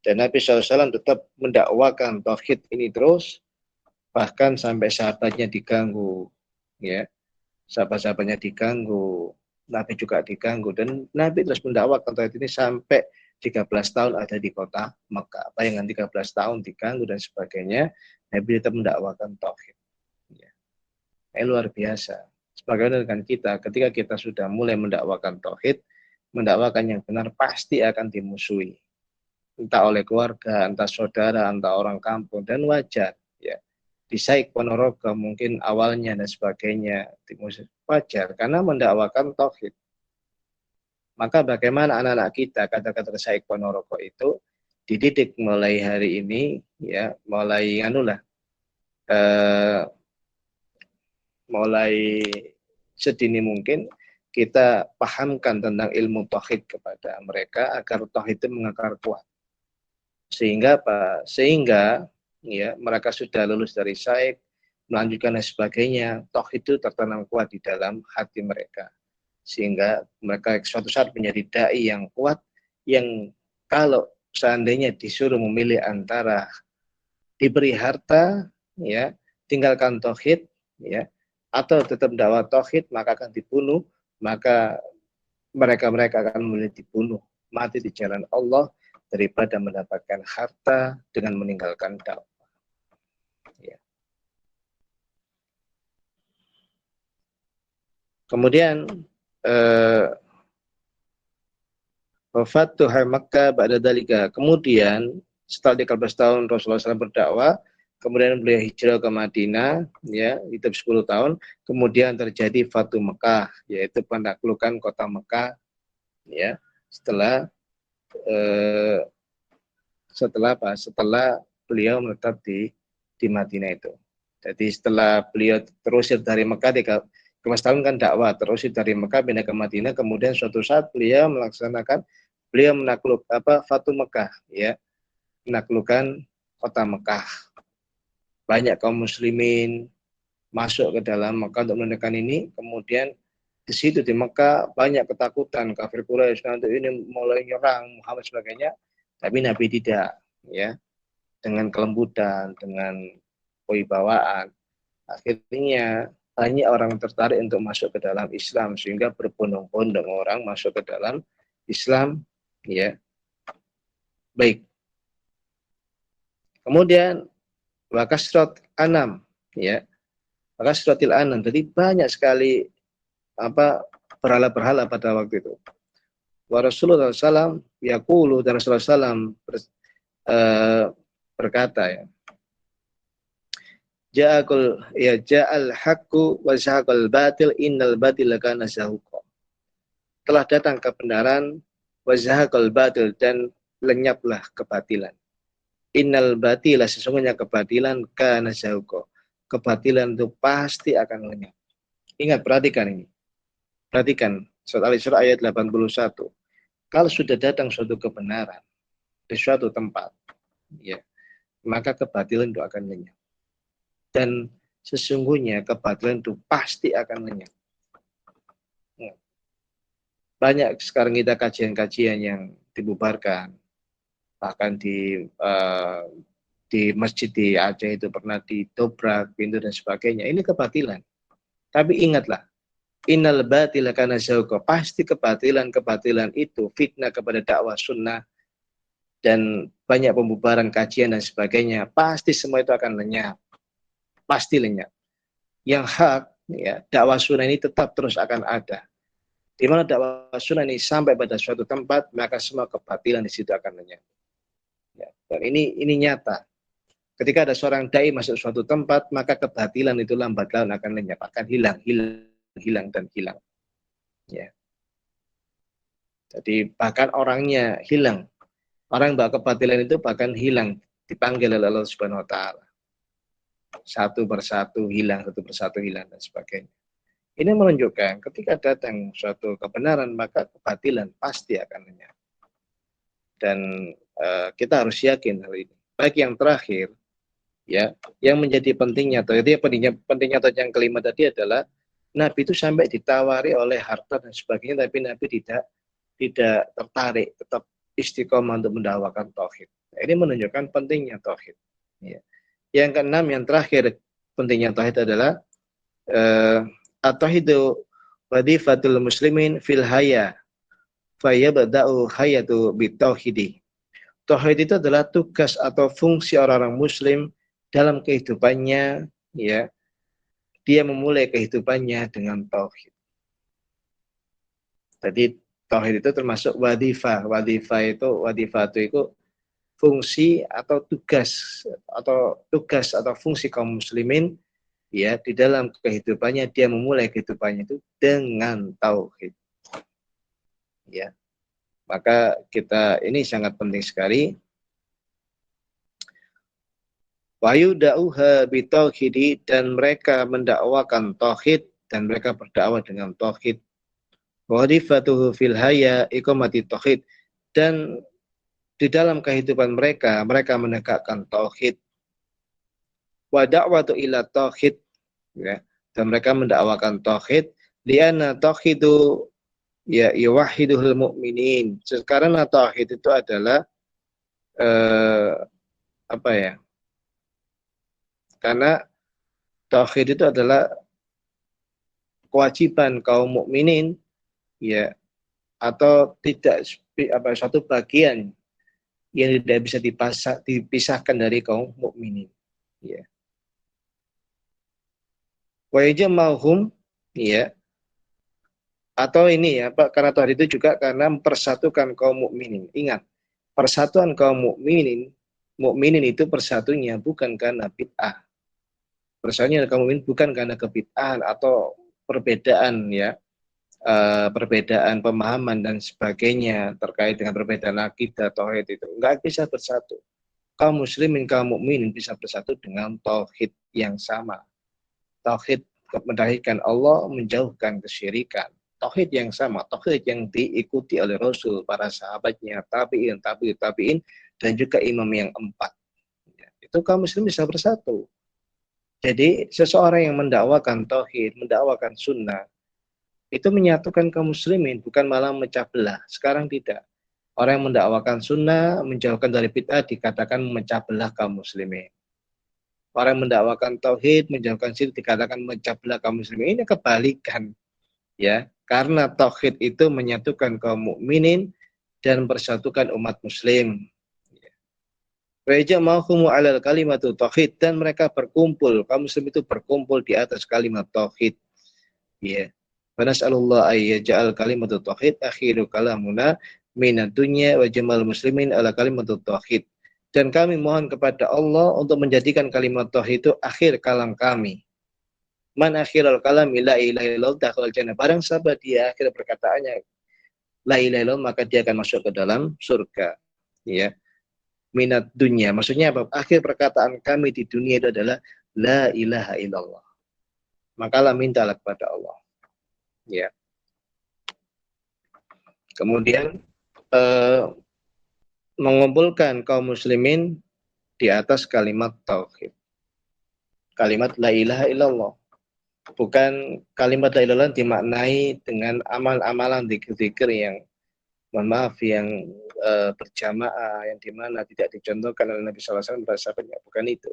Dan Nabi SAW tetap mendakwakan tauhid ini terus, bahkan sampai sahabatnya diganggu, ya, sahabat-sahabatnya diganggu, Nabi juga diganggu, dan Nabi terus mendakwakan tauhid ini sampai 13 tahun ada di kota Mekah. Bayangan 13 tahun diganggu dan sebagainya, Nabi tetap mendakwakan tauhid. Ya. Luar biasa. Sebagaimana dengan kita, ketika kita sudah mulai mendakwakan tauhid, mendakwakan yang benar pasti akan dimusuhi, entah oleh keluarga, entah saudara, entah orang kampung, dan wajar ya. Di Saik Ponorogo mungkin awalnya dan sebagainya dimusuhi, wajar karena mendakwakan tauhid. Maka bagaimana anak-anak kita, kata-kata Saik Ponorogo itu dididik mulai hari ini ya, mulai eh, mulai sedini mungkin kita pahamkan tentang ilmu tauhid kepada mereka agar tauhid itu mengakar kuat. Sehingga apa? Sehingga ya mereka sudah lulus dari Saik, melanjutkan dan sebagainya, tauhid itu tertanam kuat di dalam hati mereka. Sehingga mereka suatu saat menjadi dai yang kuat, yang kalau seandainya disuruh memilih antara diberi harta ya, tinggalkan tauhid ya, atau tetap dakwah tauhid maka akan dibunuh, maka mereka akan memilih dibunuh, mati di jalan Allah daripada mendapatkan harta dengan meninggalkan dakwah. Ya. Kemudian wafat Tuhar Makkah ba'da dalika. Kemudian setelah 13 tahun Rasulullah SAW berdakwah, kemudian beliau hijrah ke Madinah, ya, hidup 10 tahun. Kemudian terjadi Fatu Mekah, yaitu penaklukan kota Mekah, ya, setelah Setelah beliau menetap di Madinah itu. Jadi setelah beliau terusir dari Mekah, 13 tahun kan dakwah, terusir dari Mekah pindah ke Madinah, kemudian suatu saat beliau menakluk Fatu Mekah, ya, menaklukkan kota Mekah. Banyak kaum muslimin masuk ke dalam Mekah untuk menunaikan ini, kemudian di situ di Mekah banyak ketakutan kafir Quraisy nanti ini mulai nyerang Muhammad sebagainya, tapi Nabi tidak, ya, dengan kelembutan, dengan kewibawaan. Akhirnya banyak orang tertarik untuk masuk ke dalam Islam sehingga berbondong-bondong orang masuk ke dalam Islam, ya. Baik. Kemudian wakasrat anam, ya. Wakasratil anam. Jadi banyak sekali berhala-berhala pada waktu itu. Wa Rasulullah SAW yaqulu, dan Rasulullah SAW berkata, ya, ja'al haqqu wa zahaqal batil innal batila kana zahuqa. Telah datang kebenaran, wa zahaqal batil, dan lenyaplah kebatilan. Innal batila, sesungguhnya kebatilan, kana zahuqa. Kebatilan itu pasti akan lenyap. Ingat, perhatikan ini. Perhatikan surat Al-Isra ayat 81. Kalau sudah datang suatu kebenaran di suatu tempat, ya, maka kebatilan itu akan lenyap. Dan sesungguhnya kebatilan itu pasti akan lenyap. Banyak sekarang kita kajian-kajian yang dibubarkan, bahkan di masjid di Aceh itu pernah didobrak pintu dan sebagainya. Ini kebatilan. Tapi ingatlah, innal batila kana zahuqa, pasti kebatilan itu fitnah kepada dakwah sunnah dan banyak pembubaran kajian dan sebagainya, pasti semua itu akan lenyap. Pasti lenyap. Yang hak, ya, dakwah sunnah ini tetap terus akan ada. Di mana dakwah sunnah ini sampai pada suatu tempat, maka semua kebatilan di situ akan lenyap. Ya, dan ini nyata. Ketika ada seorang dai masuk suatu tempat, maka kebatilan itu lambat laun akan lenyap, akan hilang dan hilang. Ya. Jadi bahkan orangnya hilang. Orang yang bawa kebatilan itu bahkan hilang, dipanggil oleh Allah Subhanahu wa taala. Satu persatu hilang dan sebagainya. Ini menunjukkan ketika datang suatu kebenaran maka kebatilan pasti akan lenyap. Dan kita harus yakin hal ini. Baik yang terakhir, ya, yang menjadi pentingnya atau pentingnya atau yang kelima tadi adalah Nabi itu sampai ditawari oleh harta dan sebagainya, tapi Nabi tidak tertarik, tetap istiqomah untuk mendakwakan tauhid. Ini menunjukkan pentingnya tauhid. Ya. Yang keenam, yang terakhir pentingnya tauhid adalah at-tauhidu wadifatul muslimin fil haya fayabda'u hayatu bitauhidi. Tauhid itu adalah tugas atau fungsi orang-orang muslim dalam kehidupannya, ya. Dia memulai kehidupannya dengan tauhid. Jadi Tauhid itu termasuk wadifah. Wadifah itu fungsi atau fungsi kaum muslimin ya di dalam kehidupannya. Dia memulai kehidupannya itu dengan tauhid. Ya. Maka kita ini sangat penting sekali. Wa yudauha bitauhidi, dan mereka mendakwakan tauhid dan mereka berdakwah dengan tauhid. Wadifatuhu fil haya iqamati tauhid, dan di dalam kehidupan mereka menegakkan tauhid. Wa da'watu ila tauhid, ya, dan mereka mendakwakan tauhid lianna tauhidu ya yuwahhiduhul mu'minin. Sekarang tauhid itu adalah apa ya? Karena tauhid itu adalah kewajiban kaum mukminin, ya, atau tidak suatu bagian yang tidak bisa dipisahkan dari kaum mukminin, ya. Wa yajma'uhum, ya, atau ini ya Pak, karena tauhid itu juga karena mempersatukan kaum mukminin. Ingat, persatuan kaum mukminin itu persatunya bukan karena bid'ah. Persatunya kaum mukminin bukan karena kebid'ahan atau perbedaan, ya, perbedaan pemahaman dan sebagainya terkait dengan perbedaan akidah tauhid itu enggak bisa bersatu. Kaum muslimin, kaum mukminin bisa bersatu dengan tauhid yang sama. Tauhid mendahirkan Allah, menjauhkan kesyirikan. Tauhid yang sama, tauhid yang diikuti oleh Rasul, para sahabatnya, tabi'in, dan juga imam yang 4. Ya, itu kaum muslim bisa bersatu. Jadi seseorang yang mendakwakan tauhid, mendakwakan sunnah, itu menyatukan kaum muslimin, bukan malah memecah belah. Sekarang tidak. Orang yang mendakwakan sunnah, menjauhkan dari bid'ah, dikatakan memecah belah kaum muslimin. Orang yang mendakwakan tauhid, menjauhkan syirik, dikatakan memecah belah kaum muslimin. Ini kebalikan, ya. Karena tauhid itu menyatukan kaum mukminin dan mempersatukan umat muslim. Wa jama'ahum 'alal kalimatu tauhid, dan mereka berkumpul, kaum muslim itu berkumpul di atas kalimat tauhid. Ya. Wa nas'alullah ay yaj'al kalimatu tauhid akhiru kalamuna minad dunya wa jamal muslimin ala kalimatu tauhid. Dan kami mohon kepada Allah untuk menjadikan kalimat tauhid itu akhir kalam kami. Man akhirul kalam la ilaha illallah dakhal jannah. Barang siapa dia akhir perkataannya la ilaha illallah, maka dia akan masuk ke dalam surga. Ya. Minat dunia, maksudnya apa? Akhir perkataan kami di dunia itu adalah la ilaha illallah. Makalah mintalah kepada Allah, ya. Kemudian mengumpulkan kaum muslimin di atas kalimat tauhid, kalimat la ilaha illallah. Bukan kalimat la ilaha illallah dimaknai dengan amal-amalan zikir-zikir yang, mohon maaf, yang berjamaah, yang dimana tidak dicontohkan oleh Nabi SAW pada sahabatnya, bukan itu.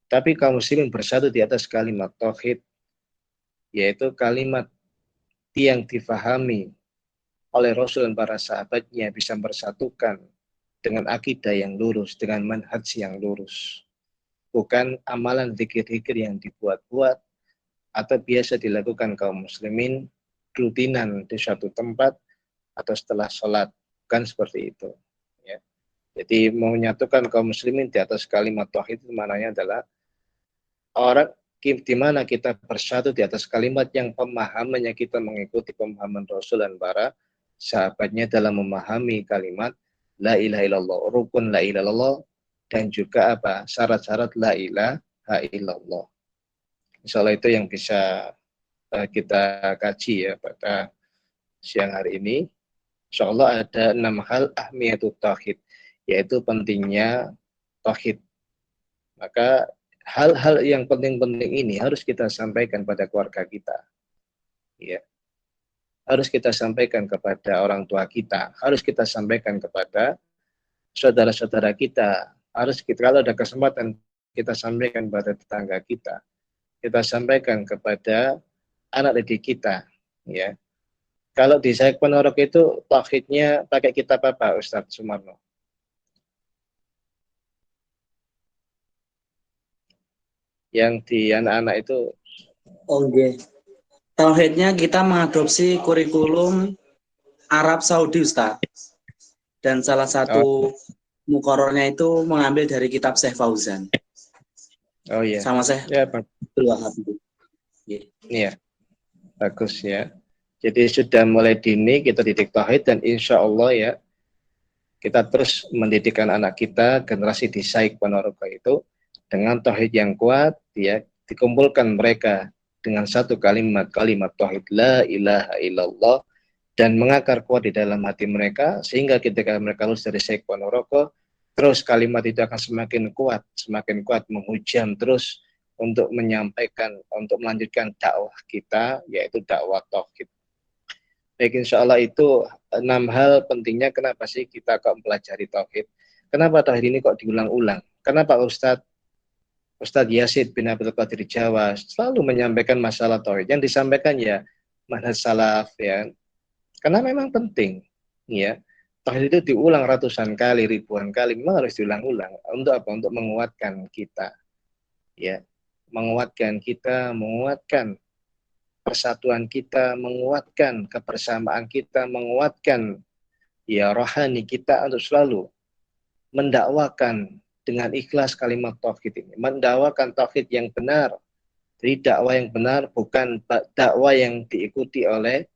Tapi kaum muslimin bersatu di atas kalimat tauhid, yaitu kalimat yang difahami oleh Rasul dan para sahabatnya, bisa bersatukan dengan akidah yang lurus, dengan manhaj yang lurus. Bukan amalan zikir-zikir yang dibuat-buat atau biasa dilakukan kaum muslimin rutinan di suatu tempat atau setelah sholat, bukan seperti itu, ya. Jadi menyatukan kaum muslimin di atas kalimat tauhid itu maknanya adalah orang di mana kita bersatu di atas kalimat yang pemahamannya kita mengikuti pemahaman Rasul dan para sahabatnya dalam memahami kalimat la ilaha illallah, rukun la ilaha illallah, dan juga apa? Syarat-syarat la ilaha illallah. Insyaallah itu yang bisa kita kaji ya pada siang hari ini. Insyaallah ada 6 hal ahmiyatut tauhid, yaitu pentingnya tauhid. Maka hal-hal yang penting-penting ini harus kita sampaikan pada keluarga kita, ya. Harus kita sampaikan kepada orang tua kita, harus kita sampaikan kepada saudara-saudara kita, harus kita, kalau ada kesempatan, kita sampaikan pada tetangga kita sampaikan kepada anak didik kita, ya. Kalau di Syekh Ponorogo itu tauhidnya pakai kitab apa, Ustadz Sumarno? Yang di anak-anak itu. Oke. Tauhidnya kita mengadopsi kurikulum Arab Saudi, Ustaz. Dan salah Oh, satu mukorornya itu mengambil dari kitab Syekh Fauzan. oh iya. Sama Syekh Ya, Bang. Abdul Wahab itu. Iya. Iya, bagus ya. Jadi sudah mulai dini kita didik tauhid dan insya Allah ya kita terus mendidikkan anak kita generasi di Saik Ponorogo itu dengan tauhid yang kuat ya dikumpulkan mereka dengan satu kalimat tauhid la ilaha illallah dan mengakar kuat di dalam hati mereka sehingga ketika mereka lulus dari Saik Ponorogo terus kalimat itu akan semakin kuat menghujam terus untuk menyampaikan untuk melanjutkan dakwah kita yaitu dakwah tauhid. Baik, insya Allah itu 6 hal pentingnya kenapa sih kita kok mempelajari tauhid. Kenapa tauhid ini kok diulang-ulang? Kenapa Ustadz Yasid bin Abdul Qadir Jawa selalu menyampaikan masalah tauhid? Yang disampaikan ya manhaj salaf ya. Karena memang penting ya. Tauhid itu diulang ratusan kali, ribuan kali, memang harus diulang-ulang. Untuk apa? Untuk menguatkan kita ya. Menguatkan persatuan kita, menguatkan kebersamaan kita, menguatkan ya rohani kita untuk selalu mendakwakan dengan ikhlas kalimat tauhid ini, mendakwakan tauhid yang benar. Jadi dakwah yang benar bukan dakwah yang diikuti oleh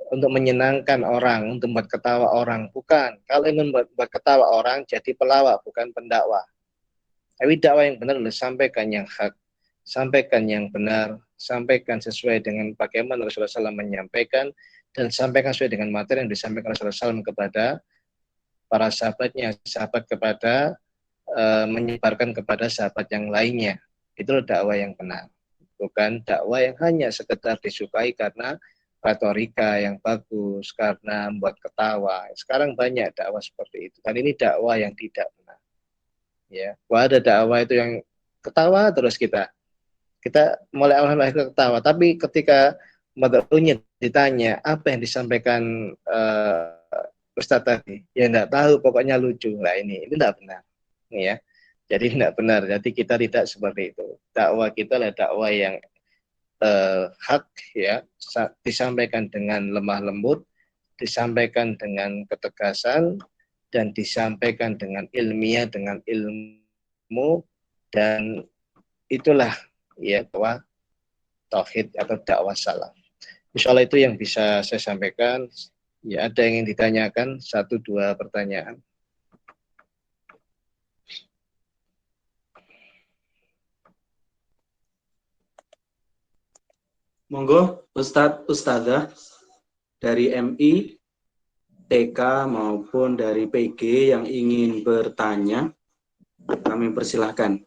untuk menyenangkan orang, untuk membuat ketawa orang, bukan. Kalau ingin membuat ketawa orang jadi pelawak, bukan pendakwah. Tapi dakwah yang benar adalah sampaikan yang hak, sampaikan yang benar, sampaikan sesuai dengan bagaimana Rasulullah SAW menyampaikan, dan sampaikan sesuai dengan materi yang disampaikan Rasulullah SAW kepada para sahabatnya, sahabat kepada menyebarkan kepada sahabat yang lainnya. Itu dakwah yang benar. Bukan dakwah yang hanya sekedar disukai karena retorika yang bagus, karena membuat ketawa. Sekarang banyak dakwah seperti itu. Dan ini dakwah yang tidak benar. Ya, ada dakwah itu yang ketawa terus kita mulai awal ketawa, tapi ketika madhunya ditanya apa yang disampaikan Ustadz tadi, ya enggak tahu, pokoknya lucu. Nah ini tidak benar, ya. Jadi tidak benar. Jadi kita tidak seperti itu. Dakwah kita adalah dakwah yang hak, ya, disampaikan dengan lemah lembut, disampaikan dengan ketegasan, dan disampaikan dengan ilmiah, dengan ilmu, dan itulah ya dakwah tauhid atau dakwah salaf. Insya Allah itu yang bisa saya sampaikan. Ya, ada yang ingin ditanyakan, 1-2 pertanyaan. Monggo Ustadz Ustadzah dari MI, TK maupun dari PG yang ingin bertanya, kami persilahkan.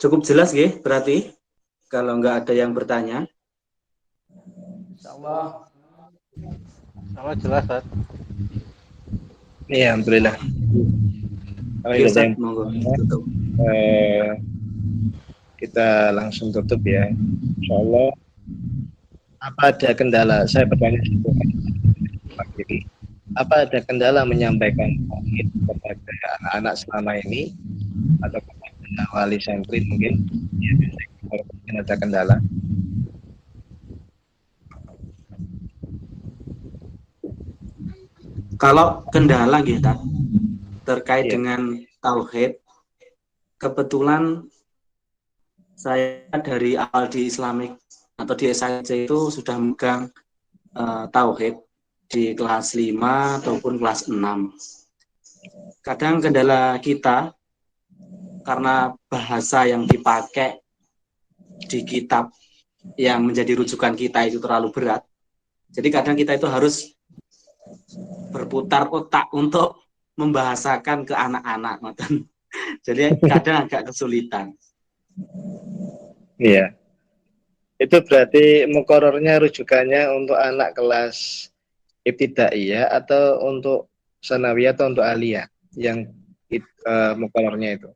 Cukup jelas nggih berarti kalau nggak ada yang bertanya. Insyaallah. Insyaallah jelas, Ustaz. Iya, alhamdulillah. Kalau Oke, ada Ustaz, yang monggo tutup. Kita langsung tutup ya. Insya Allah. Apa ada kendala? Saya bertanya Pak Kiri. Apa ada kendala menyampaikan tauhid kepada anak-anak selama ini atau kepada wali santri mungkin? Ya, mungkin ada kendala. Kalau kendala gitu terkait Iya. dengan tauhid, kebetulan saya dari awal di Islamic atau di SIC itu sudah megang tauhid di kelas 5 ataupun kelas 6. Kadang kendala kita karena bahasa yang dipakai di kitab yang menjadi rujukan kita itu terlalu berat. Jadi kadang kita itu harus berputar otak untuk membahasakan ke anak-anak. Jadi kadang agak kesulitan. Iya. Itu berarti mukorornya rujukannya untuk anak kelas ibtidaiyah atau untuk sanawiyah atau untuk aliyah yang mukorornya itu?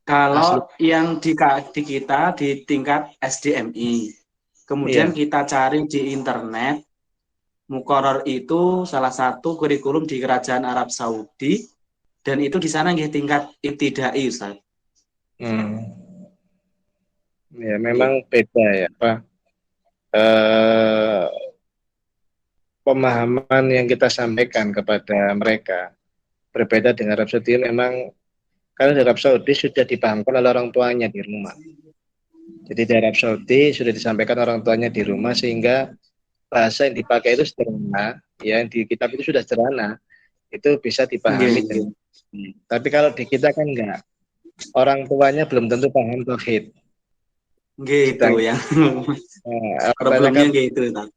Kalau yang di kita di tingkat SDMI, kemudian Iya. kita cari di internet, mukoror itu salah satu kurikulum di Kerajaan Arab Saudi Dan itu di sana nggih tingkat ibtidai, Ustaz. Ya memang beda ya Pak. Pemahaman yang kita sampaikan kepada mereka berbeda dengan Arab Saudi. Memang karena di Arab Saudi sudah dipahamkan oleh orang tuanya di rumah. Jadi di Arab Saudi sudah disampaikan orang tuanya di rumah sehingga bahasa yang dipakai itu sederhana, ya yang di kitab itu sudah sederhana, itu bisa dipahami. Tapi kalau di kita kan enggak, orang tuanya belum tentu paham tauhid. Gitu ya. Problemnya gitu, Ustaz.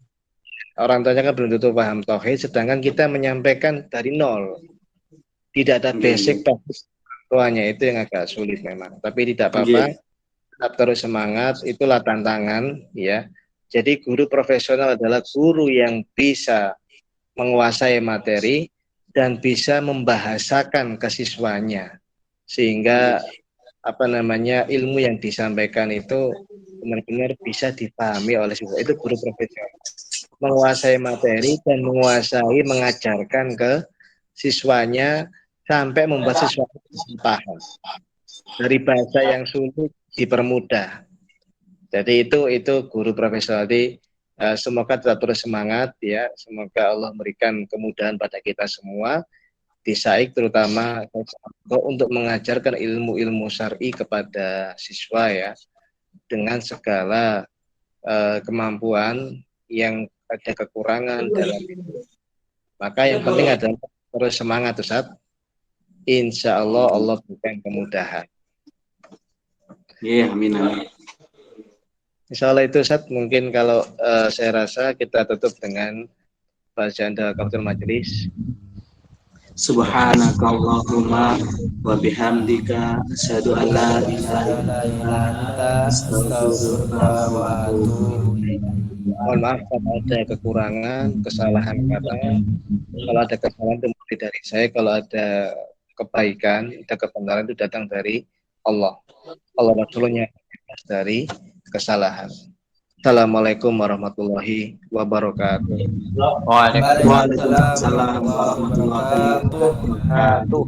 Orang tuanya kan belum tentu paham tauhid, sedangkan kita menyampaikan dari nol, tidak ada basic tauhid tuanya, itu yang agak sulit memang. Tapi tidak apa-apa, tetap terus semangat, itulah tantangan ya. Jadi guru profesional adalah guru yang bisa menguasai materi dan bisa membahasakan ke siswanya, sehingga ilmu yang disampaikan itu benar-benar bisa dipahami oleh siswa. Itu guru profesional, menguasai materi dan menguasai mengajarkan ke siswanya sampai membuat siswa paham. Dari bahasa yang sulit dipermudah. Jadi itu guru profesional. Jadi semoga tetap terus semangat ya. Semoga Allah memberikan kemudahan pada kita semua di SAIK, terutama untuk mengajarkan ilmu-ilmu syar'i kepada siswa ya, dengan segala kemampuan yang ada kekurangan dalam itu. Maka yang penting adalah terus semangat Ustaz. Insya Allah Allah berikan kemudahan. Iya, amin. Insya Allah itu Ustaz. Mungkin kalau saya rasa kita tutup dengan bacaan Qaftul Majlis. Subhanakallahumma wa bihamdika asyhadu an la ilaha illa anta astaghfiruka wa atubu ilaik. Mohon maaf kalau ada kekurangan, kesalahan kata. Kalau ada kesalahan itu dari saya, kalau ada kebaikan, ada kebenaran itu datang dari Allah. Allah Rasulnya dari kesalahan. Assalamualaikum warahmatullahi wabarakatuh. Waalaikumsalam warahmatullahi wabarakatuh.